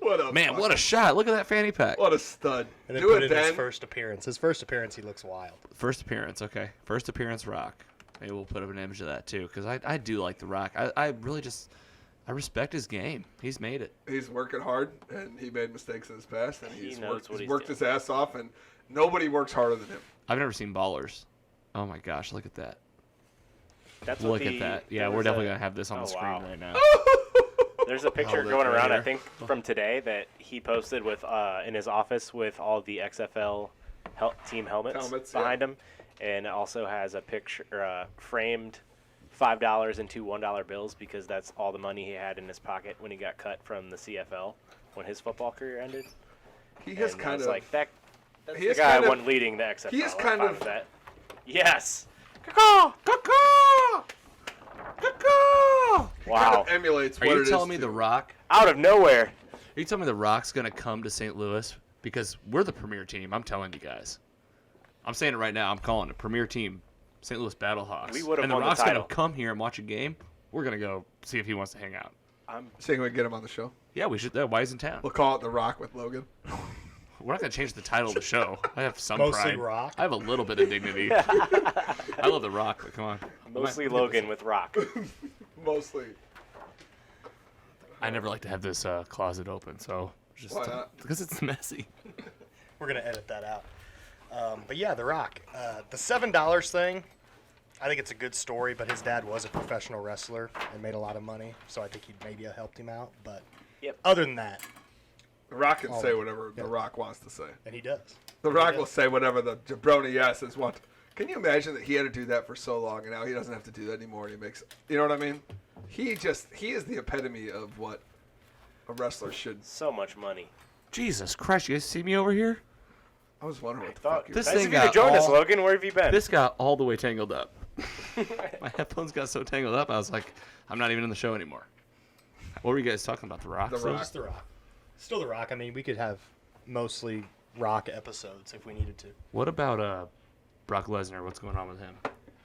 What a Man, what a shot! Look at that fanny pack. what a stud. And then Do put it in his then. first appearance. His first appearance, he looks wild. First appearance, okay. First appearance, Rock. Maybe we'll put up an image of that too, because I do like The Rock. I really just I respect his game. He's made it. He's working hard, and he made mistakes in his past, and He he's knows worked, what he's he's worked doing. his ass off, and nobody works harder than him. I've never seen Ballers. Oh my gosh, look at that. that's Look what at that. Yeah, there we're was definitely a- gonna have this on Oh, the screen wow. right now. There's a picture Hold it going right around, I here. think, from today that he posted with in his office with all the XFL team helmets behind him, and it also has a picture framed $5 and two $1 bills because that's all the money he had in his pocket when he got cut from the CFL when his football career ended. He has And I kind was of like that. That's he the is guy kind of- one leading the XFL. he is I'm kind fine of- with that. Yes. Caw, caw, caw. He Wow. kind of emulates Are what you it is telling me to- The Rock? Out of nowhere. Are you telling me The Rock's gonna come to St. Louis? Because we're the premier team. I'm telling you guys. I'm saying it right now. I'm calling it premier team, St. Louis Battlehawks. We would've and The won the Rock's title. gonna come here and watch a game. We're gonna go see if he wants to hang out. So you can get him on the show. Yeah, we should. Why he's in town? We'll call it The Rock with Logan. We're not gonna change the title of the show. I have some Mostly pride. Rock. I have a little bit of dignity. I love The Rock, but come on. Mostly Logan with Rock. Mostly. I never like to have this closet open, so just Why not? because it's messy. We're gonna edit that out. But yeah, The Rock. The $7 thing. I think it's a good story, but his dad was a professional wrestler and made a lot of money, so I think he maybe helped him out. But Yep. other than that, The Rock can Oh, say whatever yeah. The Rock wants to say. and he does. The Rock Yeah. will say whatever the jabroni yeses want. Can you imagine that he had to do that for so long and now he doesn't have to do that anymore and he makes, you know what I mean? He is the epitome of what a wrestler should. So much money. Jesus Christ, you guys see me over here? I was wondering what the Thought, fuck you This nice thing of you to got join us, all- Logan. Where have you been? This got all the way tangled up. My headphones got so tangled up, I was like, I'm not even in the show anymore. What were you guys talking about? The Rock? The still? Rock. Just The Rock. Still The Rock. I mean, we could have mostly Rock episodes if we needed to. What about Brock Lesnar? What's going on with him?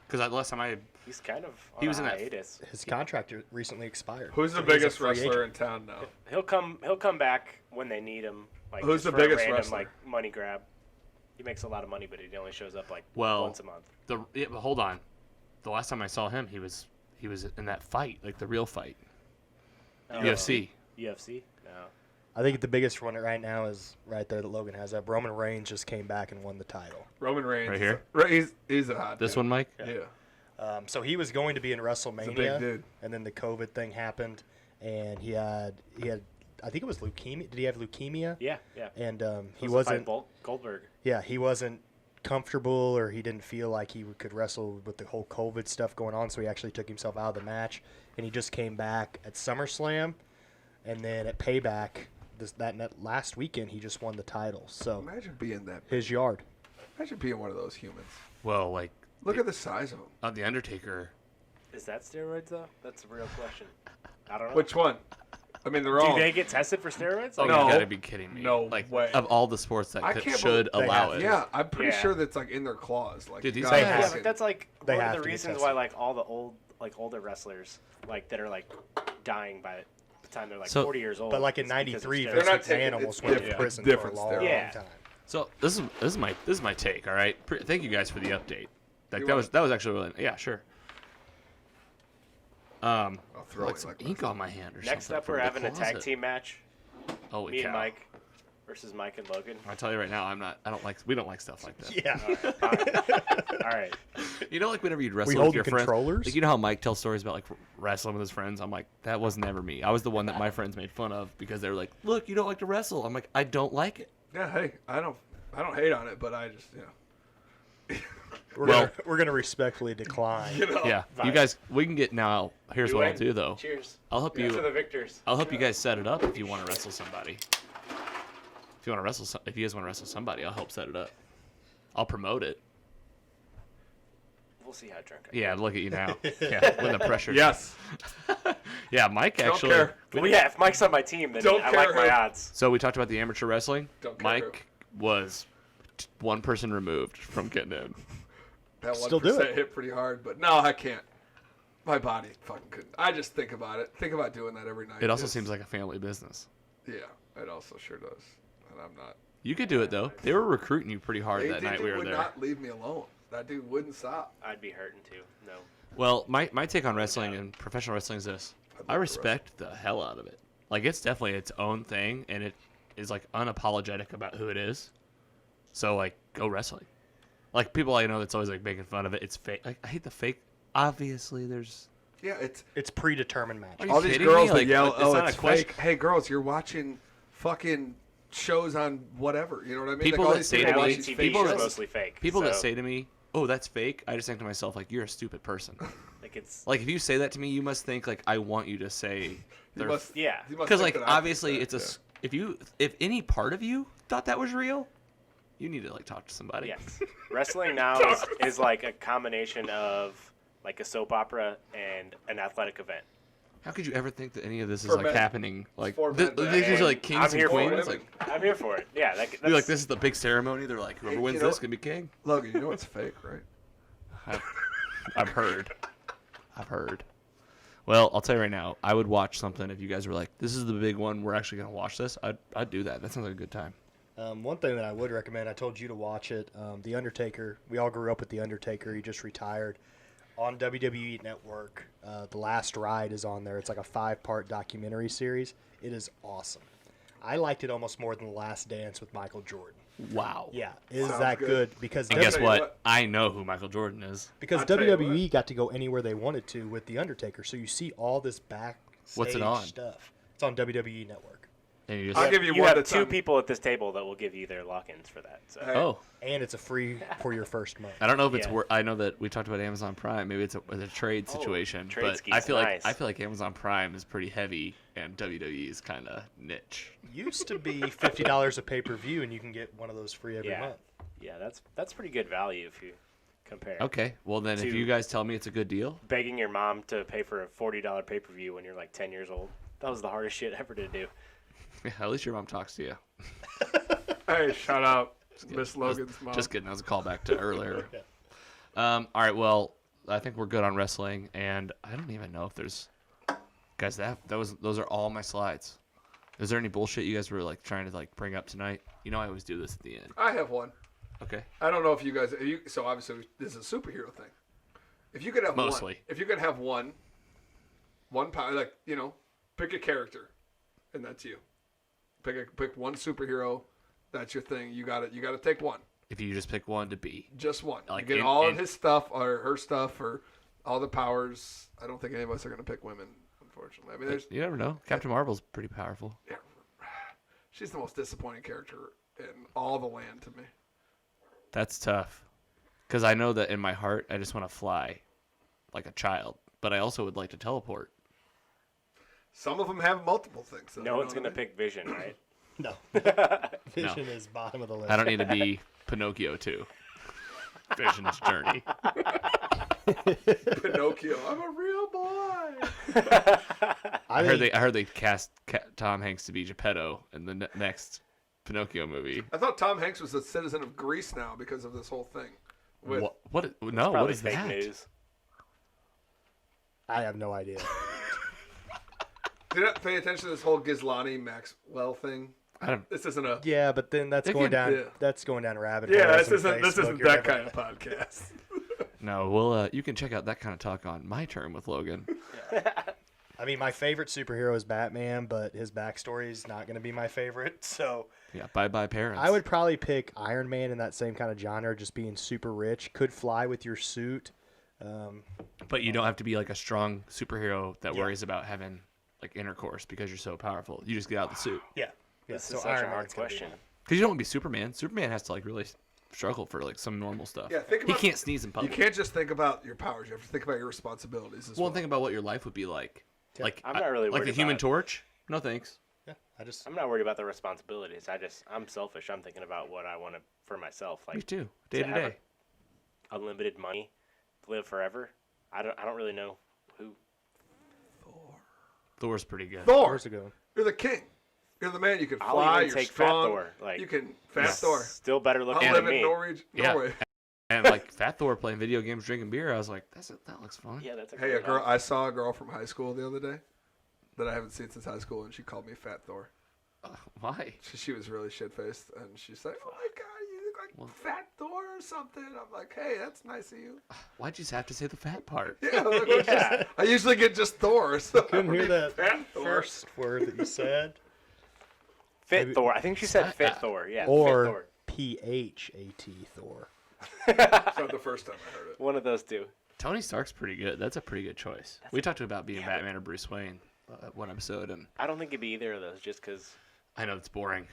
Because last time He's kind of on He was a in that- His hiatus. contract recently expired. Who's the So he's a biggest free wrestler agent. in town now? He'll come back when they need him. Like Who's just the for a biggest random, wrestler? like money grab. He makes a lot of money, but he only shows up like Well, once a month. but hold on. The last time I saw him, he was in that fight, like the real fight. Oh, UFC. UFC? No. I think the biggest one right now is right there that Logan has up. Roman Reigns just came back and won the title. Roman Reigns. Right here? He's a hot This dude. one, Mike? Yeah. So he was going to be in WrestleMania, big dude. and then the COVID thing happened, and he had I think it was leukemia. Did he have leukemia? Yeah, yeah. And he Supposed to wasn't. fight Goldberg. Yeah, he wasn't comfortable, or he didn't feel like he could wrestle with the whole COVID stuff going on. So he actually took himself out of the match, and he just came back at SummerSlam, and then at Payback that last weekend he just won the title. So Imagine being that. his yard. Imagine being one of those humans. Well, like Look at the size of him. The Undertaker. Is that steroids though? That's a real question. I don't know. Which one? I mean, they're Do all. they get tested for steroids? Oh, Like, No. you gotta be kidding me! No like way. of all the sports that I can't should believe they allow have it. Yeah, I'm pretty Yeah. sure that's like in their claws. Like, Dude, these you guys gotta have yeah, fucking- but that's like They one have of to the get reasons tested. why like all the older wrestlers like that are like dying by the time they're like So- 40 years old. But like in is because of '93, steroids. They're not Vince taking- McMahon almost it's went to different. prison It's for a different long steroids. Yeah. time. So this is my take. All right. Thank you guys for the update. Like You that want- was actually really, yeah, sure. I'll throw Like it some like ink on my hand or Next something. up, we're from the having a tag closet. team match. Holy Me cow. and Mike versus Mike and Logan. I tell you right now, we don't like stuff like that. Yeah. All right. You know, like whenever you'd wrestle with holding your friends, controllers? like you know how Mike tells stories about like wrestling with his friends. I'm like, that was never me. I was the one that my friends made fun of because they were like, look, you don't like to wrestle. I'm like, I don't like it. Yeah, hey, I don't hate on it, but I just, We're gonna respectfully decline. you know. Yeah, you Vibe. guys, we can get now. Here's You what win. I'll do though. Cheers. I'll help To you. the victors. I'll help you guys set it up if you want to wrestle somebody. If you want to wrestle, if you guys want to wrestle somebody, I'll help set it up. I'll promote it. We'll see how drunk I Yeah, look at you now. Yeah, when the pressure. Yes. Yeah, Mike Don't actually. care. Well, yeah, if Mike's on my team, then Don't I care like my who. odds. So we talked about the amateur wrestling. Don't care Mike was one person removed from getting in. That Still do 1% it. hit pretty hard, but no, I can't. My body fucking couldn't. I just think about it. Think about doing that every night. It also It's- seems like a family business. Yeah, it also sure does. And I'm not. You could do it though. They were recruiting you pretty hard They that night we were would there. not leave me alone. That dude wouldn't stop. I'd be hurting too. No. Well, my take on wrestling and professional wrestling is this. love I to respect the hell out of it. Like it's definitely its own thing, and it is like unapologetic about who it is. So like, go wrestling. Like people I know that's always like making fun of it. It's fake. Like I hate the fake. Obviously, there's Yeah, It's predetermined matches. Are you all these kidding girls me? that Like, yell, it's "Oh, not it's a question. fake." Hey, girls, you're watching fucking shows on whatever. You know what I mean? People all that these say to people me- watch Reality these TV people is that- mostly fake. People that so, say to me, "Oh, that's fake," I just think to myself, like, you're a stupid person. like it's Like, if you say that to me, you must think like I want you to say You they're must- Yeah. you must because think like that I think obviously that, it's if any part of you thought that was real, you need to like talk to somebody. yes. Wrestling now is like a combination of like a soap opera and an athletic event. How could you ever think that any of this is For like men. happening? Like for men, these are like I'm kings here and for queens. it. Like I'm here for it. Yeah, that's be like this is the big ceremony. They're like whoever Hey, wins you know- this can be king. Logan, you know it's fake, right? I've heard. I've heard. Well, I'll tell you right now, I would watch something if you guys were like, "This is the big one. We're actually gonna watch this." I'd do that. That sounds like a good time. One thing that I would recommend, I told you to watch it, The Undertaker. We all grew up with The Undertaker. He just retired. On WWE Network, The Last Ride is on there. It's like a 5-part documentary series. It is awesome. I liked it almost more than The Last Dance with Michael Jordan. Wow. Yeah, it is Sounds that good. good because And guess tell you what? what. I know who Michael Jordan is. because I'll tell you WWE got to go anywhere they wanted to with The Undertaker. So you see all this backstage What's it on? stuff. It's on WWE Network. And you I'll just give you You one have that's two on- people at this table that will give you their lock-ins for that. So Hey. oh. And it's a free for your first month. I don't know if it's Yeah. I know that we talked about Amazon Prime. Maybe it's a trade situation, trade but scheme's I feel nice. like Amazon Prime is pretty heavy and WWE is kind of niche. Used to be $50 a pay-per-view, and you can get one of those free every yeah, month. yeah, that's pretty good value if you compare. Okay, well then if To- you guys tell me it's a good deal, Begging your mom to pay for a $40 pay-per-view when you're like 10 years old. That was the hardest shit ever to do. at least your mom talks to you. Hey, shout out kidding. Miss Logan's mom. Just kidding. That was a callback to earlier. All right. Well, I think we're good on wrestling, and I don't even know if there's guys. Those are all my slides. Is there any bullshit you guys were like trying to like bring up tonight? You know, I always do this at the end. I have one. Okay. I don't know if you guys. So obviously this is a superhero thing. If you could have Mostly. one, if you could have one power, like pick a character, and that's you. Pick one superhero. That's your thing. You got to take one. If you just pick one to be, Just one. Like you get in- all in- of his stuff or her stuff or all the powers. I don't think any of us are going to pick women, unfortunately. I mean, you never know. Captain Marvel's pretty powerful. she's the most disappointing character in all the land to me. That's tough, because I know that in my heart I just want to fly, like a child, but I also would like to teleport. Some of them have multiple things. So No one's gonna pick Vision, right? No. Vision is bottom of the list. I don't need to be Pinocchio too. Vision's journey. Pinocchio. I'm a real boy. I heard they cast Tom Hanks to be Geppetto in the next Pinocchio movie. I thought Tom Hanks was a citizen of Greece now because of this whole thing. With, What? No, what Probably is fake that? news. I have no idea. Did you not pay attention to this whole Ghislaine Maxwell thing? I don't. This isn't a. Yeah, but then that's It going could- down. yeah. That's going down rabbit Yeah, holes. this on isn't Facebook. You're that never kind of podcast. No, well, you can check out that kind of talk on My Term with Logan. I mean, my favorite superhero is Batman, but his backstory is not going to be my favorite. So Yeah, bye parents. I would probably pick Iron Man in that same kind of genre, just being super rich, could fly with your suit. But you don't have to be like a strong superhero that Yeah. worries about having like intercourse because you're so powerful. You just get out the suit. Yeah. Yeah. This So is such Iron a hard Man's gonna be question. mine. Because you don't want to be Superman. Superman has to like really struggle for like some normal stuff. Yeah, think he about- can't sneeze in You public. can't just think about your powers. You have to think about your responsibilities as Well, well. think about what your life would be like. Yeah. Like I'm not really like worried the Human about- Torch. No thanks. Yeah. I'm not worried about the responsibilities. I'm selfish. I'm thinking about what I want for myself. Me Like too. Day to have day. unlimited money, live forever. I don't really know who. Thor's pretty good. Thor, Where's it going? you're the king. You're the man. You can I'll fly. even You're take strong. Fat Thor. Like you can Fat Thor. Still better I'll looking live than in me. Norway. Yeah. Norway. And like Fat Thor playing video games, drinking beer. I was like, that looks fun. Yeah, that's a Hey, great a girl. outfit. I saw a girl from high school the other day that I haven't seen since high school, and she called me Fat Thor. Why? She was really shit faced, and she's like, "Oh my god, you look like Fat Thor or something." I'm like, "Hey, that's nice of you." Why'd you just have to say the fat part? Yeah, I'm like, "What's Yeah. this?" I usually get just Thor. So Couldn't hear that Fat Thor. first word that you said. Fit Maybe- Thor. I think she said Fit Thor. Yeah. Fit Or Thor. PHAT Thor. It's not the first time I heard it. One of those two. Tony Stark's pretty good. That's a pretty good choice. We talked about being Batman or Bruce Wayne one episode, and I don't think it'd be either of those, just because I know it's boring.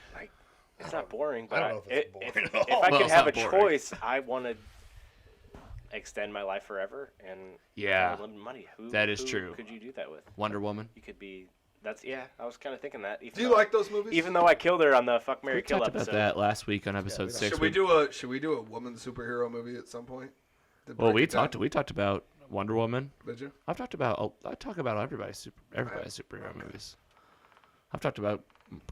it's not boring. But I don't know if it's boring at if all. I Well, could it's have a not boring. choice, I want to extend my life forever and Yeah. unlimited money. That is who true. Could you do that with? Wonder Woman. You could be. I was kind of thinking that. Do you like those movies? Even though I killed her on the Fuck Mary We Kill talked episode. about that last week on episode we 6. Should we do a woman superhero movie at some point? To Well, break we it down? talked about Wonder Woman. Did you? I talk about everybody's superhero movies. I've talked about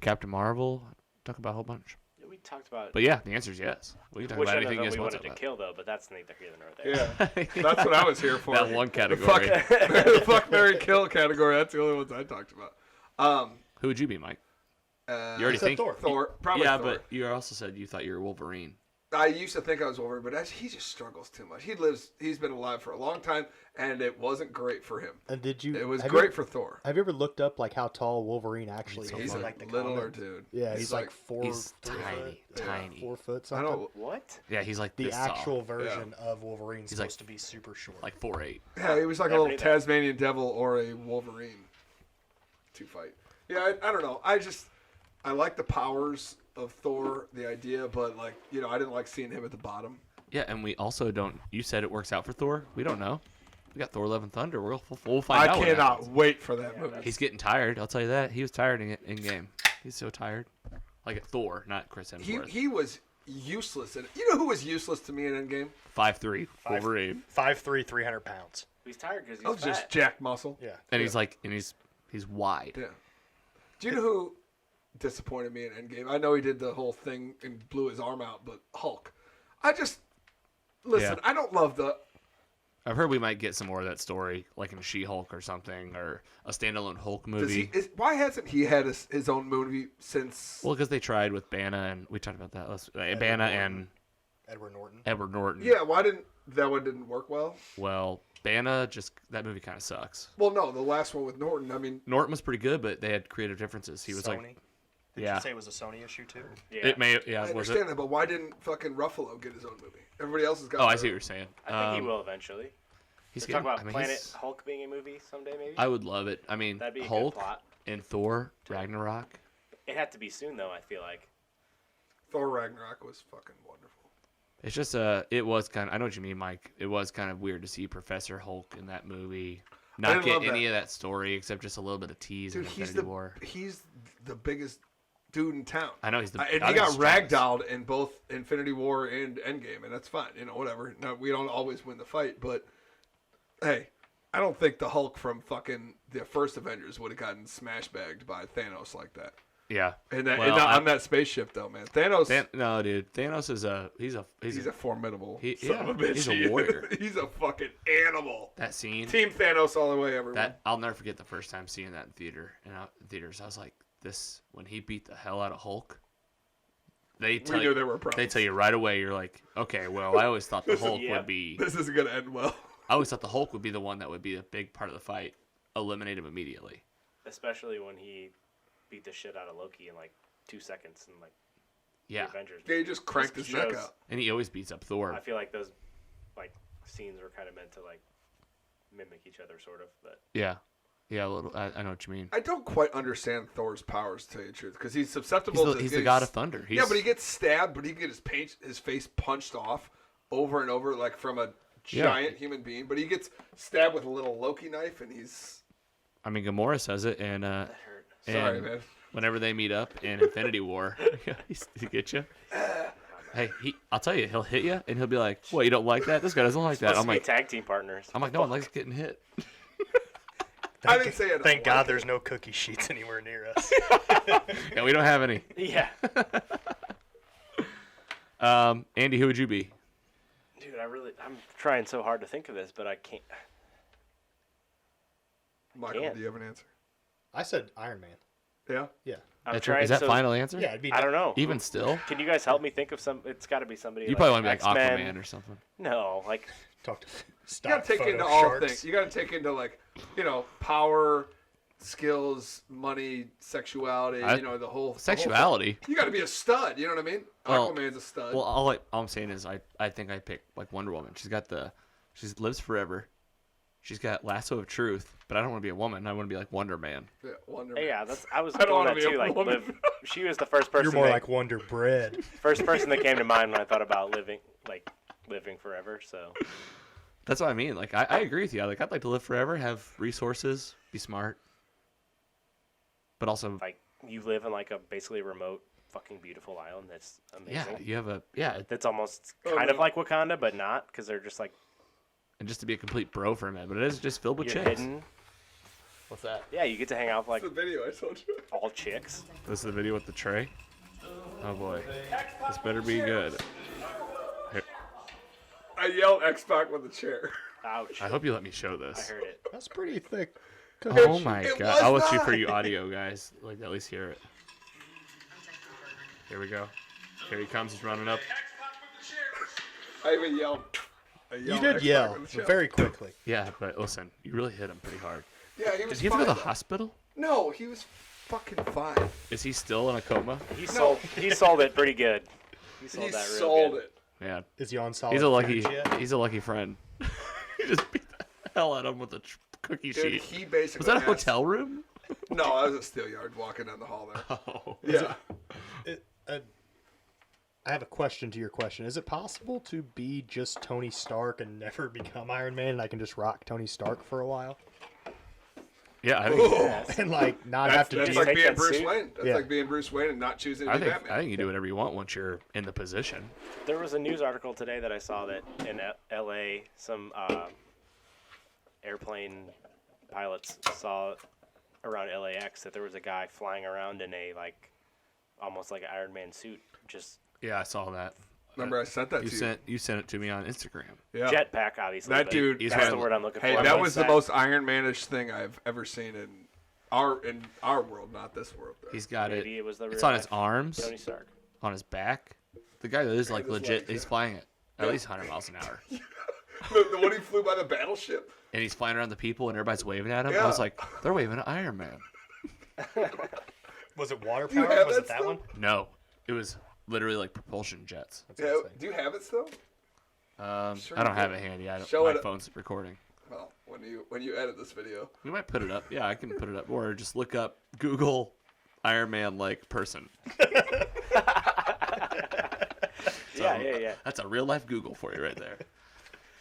Captain Marvel. Talk about a whole bunch. We talked about But yeah, the answer is yes. We can talk which about one of anything them you guys we want to wanted talk to about. kill, though. But that's neither here nor there. Yeah, that's what I was here for. That one The category. the fuck, Mary, kill category. That's the only ones I talked about. Who would you be, Mike? You already said think Thor. Thor, probably. Yeah, Thor. but you also said you thought you were Wolverine. I used to think I was Wolverine, but he just struggles too much. He's been alive for a long time, and it wasn't great for him. And did you? It was have great you, for Thor. Have you ever looked up like how tall Wolverine actually is? He's in, a like the littler comics? dude. Yeah, he's like four. he's 3 tiny, foot, tiny. 4 foot I something. don't. What? Yeah, he's like The this actual tall. version of Wolverine's He's like- supposed to be super short. Like 4'8". Yeah, he was like a Never little knew that. Tasmanian devil or a Wolverine to fight. Yeah, I don't know. I like the powers of Thor, the idea, but I didn't like seeing him at the bottom. Yeah, and we also don't. You said it works out for Thor. We don't know. We got Thor: Love and Thunder. We'll find I out. what cannot happens. wait for that movie. He's getting tired. I'll tell you that. He was tired in game. He's so tired. Like a Thor, not Chris Hemsworth. He was useless. You know who was useless to me in Endgame? 5'3", Wolverine, 5'3", 300 pounds. He's tired because he's I was fat. just jack muscle. Yeah. and he's wide. Yeah. Do you know who disappointed me in Endgame? I know he did the whole thing and blew his arm out, but Hulk. Listen, Yeah. I don't love the. I've heard we might get some more of that story, like in She-Hulk or something, or a standalone Hulk movie. Why hasn't he had his own movie since? Well, because they tried with Banna, and we talked about that. Banna and Edward Norton. Edward Norton. Yeah, why didn't that one didn't work well? Well, Banna that movie kind of sucks. Well, no, the last one with Norton. I mean, Norton was pretty good, but they had creative differences. He was Sony. like, Did yeah. you say it was a Sony issue too? Yeah. It may, I yeah, was understand it? that, but why didn't fucking Ruffalo get his own movie? Everybody else has got. Oh, I their see what own. you're saying. I think he will eventually. He's Talk about I mean, Planet he's- Hulk being a movie someday, maybe. I would love it. I mean, That'd be a good Hulk plot. and Thor, Ragnarok. It had to be soon, though. I feel like. Thor Ragnarok was fucking wonderful. It's just it was kind of, I know what you mean, Mike. It was kind of weird to see Professor Hulk in that movie. Not didn't get love any that. of that story except just a little bit of tease in Dude, Infinity War. he's the biggest dude in town. I know he's the. And I he think got he's the strongest. ragdolled in both Infinity War and Endgame, and that's fine. Whatever. No, we don't always win the fight, but hey, I don't think the Hulk from fucking the first Avengers would have gotten smash bagged by Thanos like that. Yeah. And that, Well, on that spaceship though, man. Thanos. No, dude. Thanos is He's a formidable son of a bitch. he's a warrior. He's a fucking animal. That scene. Team Thanos all the way, everyone. That I'll never forget the first time seeing that in theaters. I was like, this when he beat the hell out of Hulk. They knew there were problems. They tell you right away. You're like, okay, well, I always thought the Hulk yeah. would be. This isn't gonna end well. I always thought the Hulk would be the one that would be a big part of the fight. Eliminate him immediately. Especially when he beat the shit out of Loki in like 2 seconds and like Yeah, the Avengers. He just cranked his neck shows- out. and he always beats up Thor. I feel like those like scenes were kind of meant to like mimic each other, sort of. But Yeah, a little. I know what you mean. I don't quite understand Thor's powers, to tell you the truth, because he's susceptible to. He's the god of thunder. Yeah, but he gets stabbed, but he can get his face punched off over and over, like from a giant human being. But he gets stabbed with a little Loki knife, and he's. I mean, Gamora says it, and that hurt. Sorry, and man. whenever they meet up in Infinity War, he get you. Hey, I'll tell you, he'll hit you, and he'll be like, "What? You don't like that? This guy doesn't like that." Supposed I'm to be like, tag team partners. no one likes getting hit. I didn't say it. Thank God there's no cookie sheets anywhere near us. Yeah, we don't have any. Yeah. Andy, who would you be? Dude, I'm trying so hard to think of this, but I can't. Michael, can't. do you have an answer? I said Iron Man. Yeah. Yeah. I'm trying. Is that so, final answer? Yeah, it'd be. I don't know. Even still, Can you guys help me think of some? It's got to be somebody. you probably want to be like X-Men. Aquaman or something. No, like Talk to. You gotta take into all things. You gotta take into power, skills, money, sexuality. The whole Sexuality. You gotta be a stud. You know what I mean? Well- Aquaman's a stud. Well, all I'm saying is I think I pick like Wonder Woman. She's got the She lives forever. She's got lasso of truth, but I don't want to be a woman. I want to be like Wonder Man. Yeah, Wonder Hey, Man. yeah, I was I don't doing wanna that be a too. Like, woman. she was the first person. You're more that, like Wonder Bread. first person that came to mind when I thought about living forever. So That's what I mean. Like, I agree with you. Like, I'd like to live forever, have resources, be smart, but also, like you live in like a basically remote, fucking beautiful island. That's yeah, amazing. you have That's almost kind of like Wakanda, but not because they're just like and just to be a complete bro for a minute, but it is just filled with you're chicks. hidden. What's that? Yeah, you get to hang out with like That's the video I told you. all chicks. This is the video with the tray. Oh boy, this better be good. Here, I yelled X-Pac with the chair. Ouch! I hope you let me show I this. heard it. That's pretty thick. Oh my It god! was I'll let you not. for you audio guys, like at least hear it. Here we go. Here he comes. He's running up. I even yelled. You did yell very quickly. Yeah, but listen, you really hit him pretty hard. Yeah, he Did was he have to fine. go to the though. hospital? No, he was fucking fine. Is he still in a coma? He sold it pretty good. He sold He that real sold good. it. Yeah, Is he on solid he's a lucky. foods yet? He's a lucky friend. He just beat the hell out of him with a cookie Dude, sheet. he basically Was that a asked- hotel room? No, I was at Steelyard walking down the hall there. Oh. Yeah. I have a question to your question. Is it possible to be just Tony Stark and never become Iron Man, and I can just rock Tony Stark for a while Yeah, I think. and like not have to That's do? like take being that Bruce suit? Wayne. That's Yeah. like being Bruce Wayne and not choosing to I be think. Batman. I think you do whatever you want once you're in the position. There was a news article today that I saw that in L.A. some airplane pilots saw around LAX that there was a guy flying around in a like almost like an Iron Man suit, just Yeah, I saw that. Remember I sent that You to you. sent it to me on Instagram. Yeah. jetpack, obviously. That but dude- He's That's the wearing- word I'm looking Hey, for. that Once was the most Iron Man-ish thing I've ever seen in our world, not this world. Though. He's got Maybe it. it was the It's real on his life arms, Tony Stark. on his back. The guy that is like his legit. legs, He's yeah. flying it at least 100 miles an hour, the one he flew by the battleship. and he's flying around the people, and everybody's waving at him. I Yeah. was like, they're waving at Iron Man. Was it water you powered? have Was that it that still? one? No, it was literally like propulsion jets. That's Yeah. insane. Do you have it still? I Sure don't you have do. it handy. I don't, Show my it. phone's recording. Well, when you edit this video. We might put it up. Yeah, I can put it up, or just look up Google Iron Man like person. Yeah. That's a real life Google for you right there.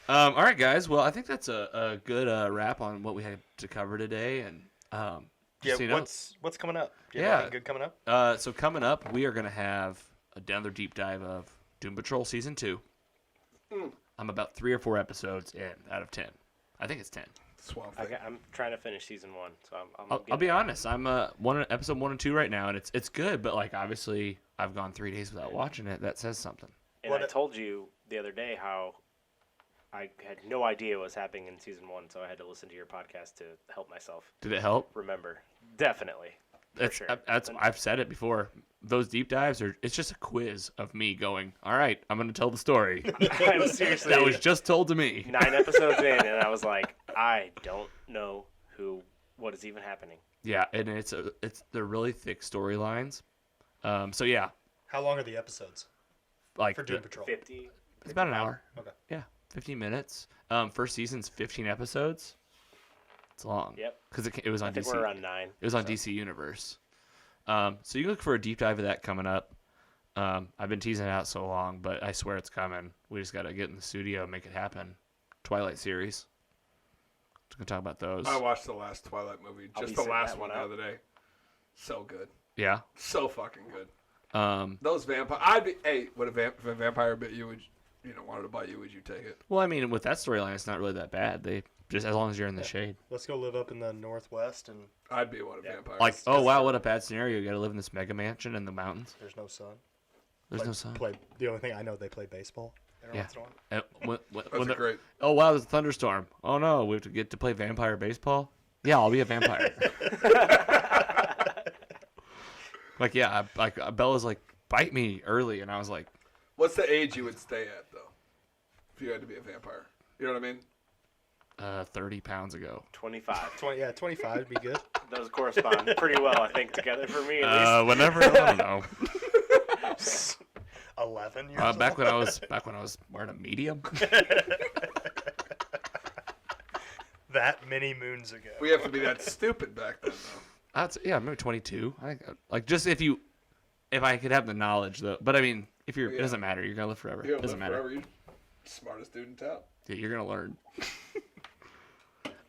All right, guys. Well, I think that's a good wrap on what we had to cover today. And Yeah. just so you know, What's coming up? Do you have Yeah. anything good coming up? so coming up, we are gonna have another deep dive of Doom Patrol season 2. I'm about 3 or 4 episodes in out of 10. I think it's 10. Swamp Thing. I'm trying to finish season 1, so I'll be getting- honest. I'm episode 1 and 2 right now, and it's good. But like obviously, I've gone 3 days without watching it. That says something. And I told you the other day how I had no idea what was happening in season 1, so I had to listen to your podcast to help myself Did it help? remember. Definitely. It's, sure. I've said it before. Those deep dives it's just a quiz of me going, all right, I'm going to tell the story I'm seriously that was just told to me. 9 episodes in, and I was like, I don't know what is even happening. Yeah, and they're really thick storylines. So yeah, How long are the episodes like for Doom Patrol? 50. it's about an hour. Okay. Yeah, 15 minutes. First season's 15 episodes. It's long. Yep. Because it was on I think DC. we're around 9. It was on DC Universe. So you can look for a deep dive of that coming up. I've been teasing it out so long, but I swear it's coming. We just got to get in the studio and make it happen. Twilight series. We're going to talk about those. I watched the last Twilight movie, I'll just be the sitting last that one one the out. other day. So good. Yeah. So fucking good. Um, Those vampire. Would if a vampire bit you, wanted to bite you, would you take it? well, I mean, with that storyline, it's not really that bad. They just as long as you're in the shade. Let's go live up in the Northwest, and I'd be one of vampires. Like, oh wow, what a bad scenario! You got to live in this mega mansion in the mountains. there's no sun. There's no sun. The only thing I know, they play baseball every Yeah. once in a while. And That's the- great. Oh wow, there's a thunderstorm. Oh no, we have to get to play vampire baseball. Yeah, I'll be a vampire. Like yeah, Bella's like bite me early, and I was like, What's the age you would stay at though, if you had to be a vampire? You know what I mean? 30 pounds ago. 25. 25 would be good. Those correspond pretty well, I think, together for me at least. Whenever I don't know. 11 years Back when I was wearing a medium. that many moons ago. We have to be that stupid back then, though. Yeah, maybe 22. I think like just if I could have the knowledge though. But I mean, if you're, it doesn't matter. You're gonna live forever. You're It doesn't live matter. forever. You're smartest dude in town. Yeah, you're gonna learn.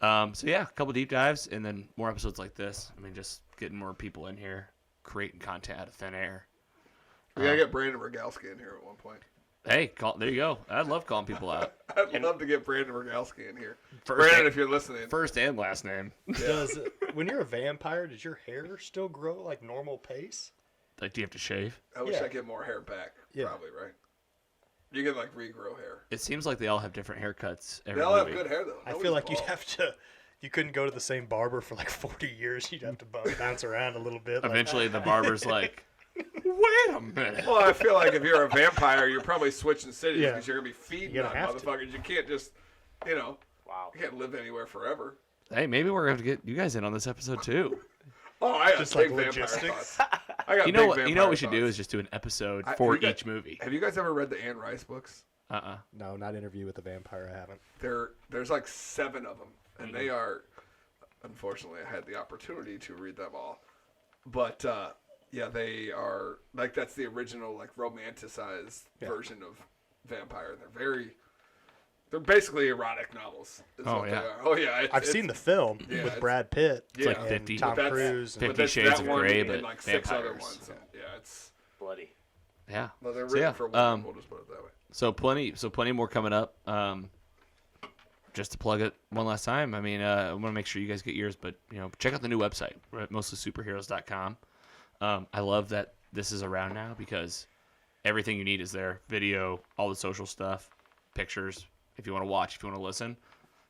So yeah, a couple deep dives and then more episodes like this. I mean, just getting more people in here, creating content out of thin air. We gotta get Brandon Rogalski in here at one point. Hey, there you go. I'd love calling people out. I'd love to get Brandon Rogalski in here. First Brandon, and- if you're listening. First and last name. Does when you're a vampire, does your hair still grow like normal pace? Like, do you have to shave? I wish Yeah. I get more hair back. Yeah. Probably, right? You can, like, regrow hair. It seems like they all have different haircuts. They Every all have movie. good hair, though. I feel like you'd have to. You couldn't go to the same barber for like 40 years. You'd have to bounce around a little bit. Eventually, the barber's like, "Wait a minute." Well, I feel like if you're a vampire, you're probably switching cities Yeah. because you're going to be feeding You're on gonna have to. motherfuckers. You can't just, Wow. you can't live anywhere forever. Hey, maybe we're gonna have to get you guys in on this episode too. Oh, I got Just big like vampire logistics. thoughts. I got You know big what? You know vampire what we should do thoughts. is just do an episode I- for have you each movie. Have you guys ever read the Anne Rice books? No, not Interview with the Vampire. I haven't. There's like 7 of them, and they are. Unfortunately, I had the opportunity to read them all, but yeah, they are like that's the original like romanticized version of vampire. They're basically erotic novels. Is Oh, what yeah. they are. Oh yeah, I've seen the film yeah, with it's- Brad Pitt It's like and 50 Tom But that's- Cruise. Fifty but that's Shades that of one Grey, and but like 6 other vampires. ones. Yeah, it's Bloody. Yeah. well, they're So, written yeah, for women. We'll just put it that way. So plenty more coming up. Just to plug it one last time, I mean, I want to make sure you guys get yours, but check out the new website. We're at mostlysuperheroes.com. I love that this is around now because everything you need is there: video, all the social stuff, pictures. If you want to watch, if you want to listen.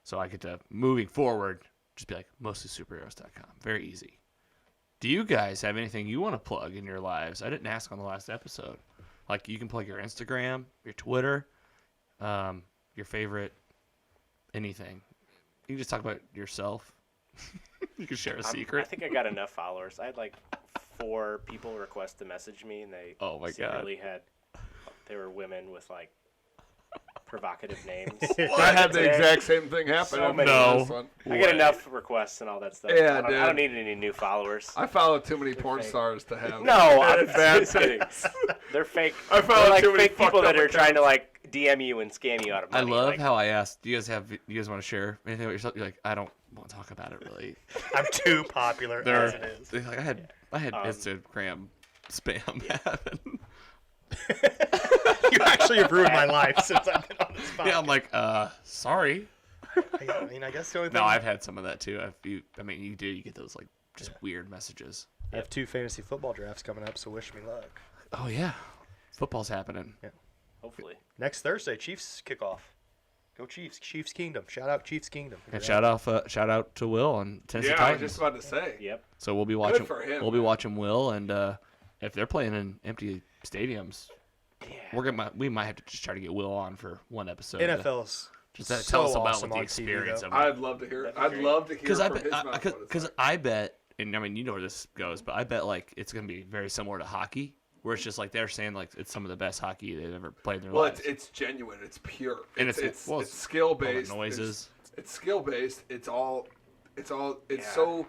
So I get to moving forward, just be like mostlysuperheroes.com. Very easy. Do you guys have anything you want to plug in your lives? I didn't ask on the last episode. Like you can plug your Instagram, your Twitter, your favorite anything. You can just talk about yourself. You can share a I secret. think I got enough followers. I had like 4 people request to message me, and they Oh my God. secretly they were women with like provocative names. I had the exact same thing happen. So on many. No. this one. I get enough requests and all that stuff. Yeah, I dude. don't need any new followers. I follow too many porn fake. stars to have. No, I'm bad just kidding. They're fake. I follow They're like too many fake people fucked that up are trying to accounts. like DM you and scam you out of I money. love like, how I asked, do you guys want to share anything about yourself? You're like, I don't want to talk about it really. I'm too popular as it is. They're like, I had Instagram spam happen. You actually have ruined my life since I've been on this podcast. Yeah, I'm like, sorry. I mean, I guess the only thing. No, I've had some of that too. You get those like just weird messages. I have 2 fantasy football drafts coming up, so wish me luck. Oh yeah, football's happening. hopefully. Next Thursday, Chiefs kickoff. Go Chiefs! Chiefs Kingdom. Shout out Chiefs Kingdom. And shout out to Will on Tennessee Yeah, I was Titans. just about to say. Yep. So we'll be watching. for him, We'll be man. watching Will, and if they're playing in empty stadiums, Yeah. we might have to just try to get Will on for one episode. NFL's Just so tell us about awesome what the on experience TV, of I'd love to hear. That'd be I'd great. love to hear because from his mouth what it's because like. I bet, and I mean you know where this goes, but I bet like it's gonna be very similar to hockey, where it's just like they're saying like it's some of the best hockey they've ever played in their Well, lives. it's genuine. It's pure. And It's it's- well, it's skill all the based. noises. It's skill based. It's Yeah. so.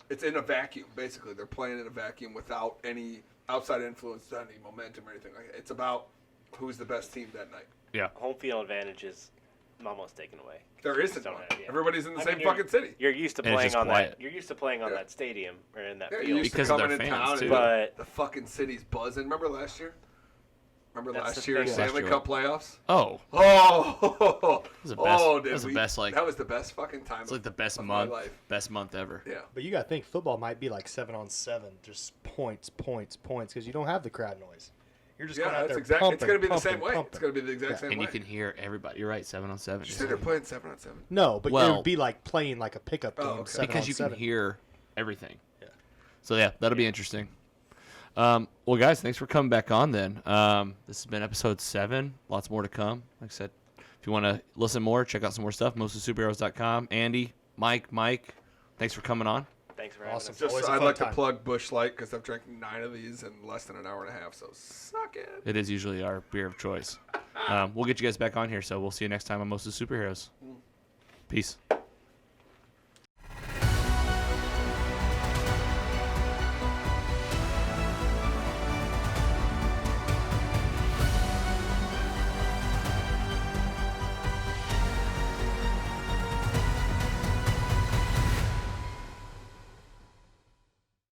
It's in a vacuum. Basically, they're playing in a vacuum without any outside influence, any momentum or anything like that. It's about who's the best team that night. Yeah. Home field advantage is almost taken away. There isn't Don't one. have- yeah. Everybody's in the I same mean, you're- fucking city. You're used to And it's playing just on quiet. that. You're used to playing on Yeah. that stadium or in that Yeah, you field. used Because to of coming their in fans, town too. and But- the fucking city's buzzing. Remember last year? Remember That's last the year's thing. Stanley Last Cup playoffs? Oh, Oh, was the best- oh, that did was the we- best, like- that was the best fucking time. it's like the best of my month, life. ever. Yeah. But you got to think football might be like 7-on-7, just points, because you don't have the crowd noise. You're just going Yeah, out that's there exactly. pumping, It's gonna be the pumping, same way. pumping. It's gonna be the exact same And way. you can hear everybody. You're right, 7-on-7. You said they're playing 7-on-7. No, but it Well- would be like playing like a pickup game, okay. 7-on-7. Because you can hear everything. Yeah. So yeah, that'll be interesting. Well, guys, thanks for coming back on. Then this has been episode 7. Lots more to come. Like I said, if you want to listen more, check out some more stuff. mostlysuperheroes.com. Andy, Mike, thanks for coming on. Thanks for having Awesome. us. Just Always a I'd fun like time. to plug Busch Light because I've drank 9 of these in less than an hour and a half. So suck it. It is usually our beer of choice. We'll get you guys back on here, so we'll see you next time on Mostly Superheroes. Peace.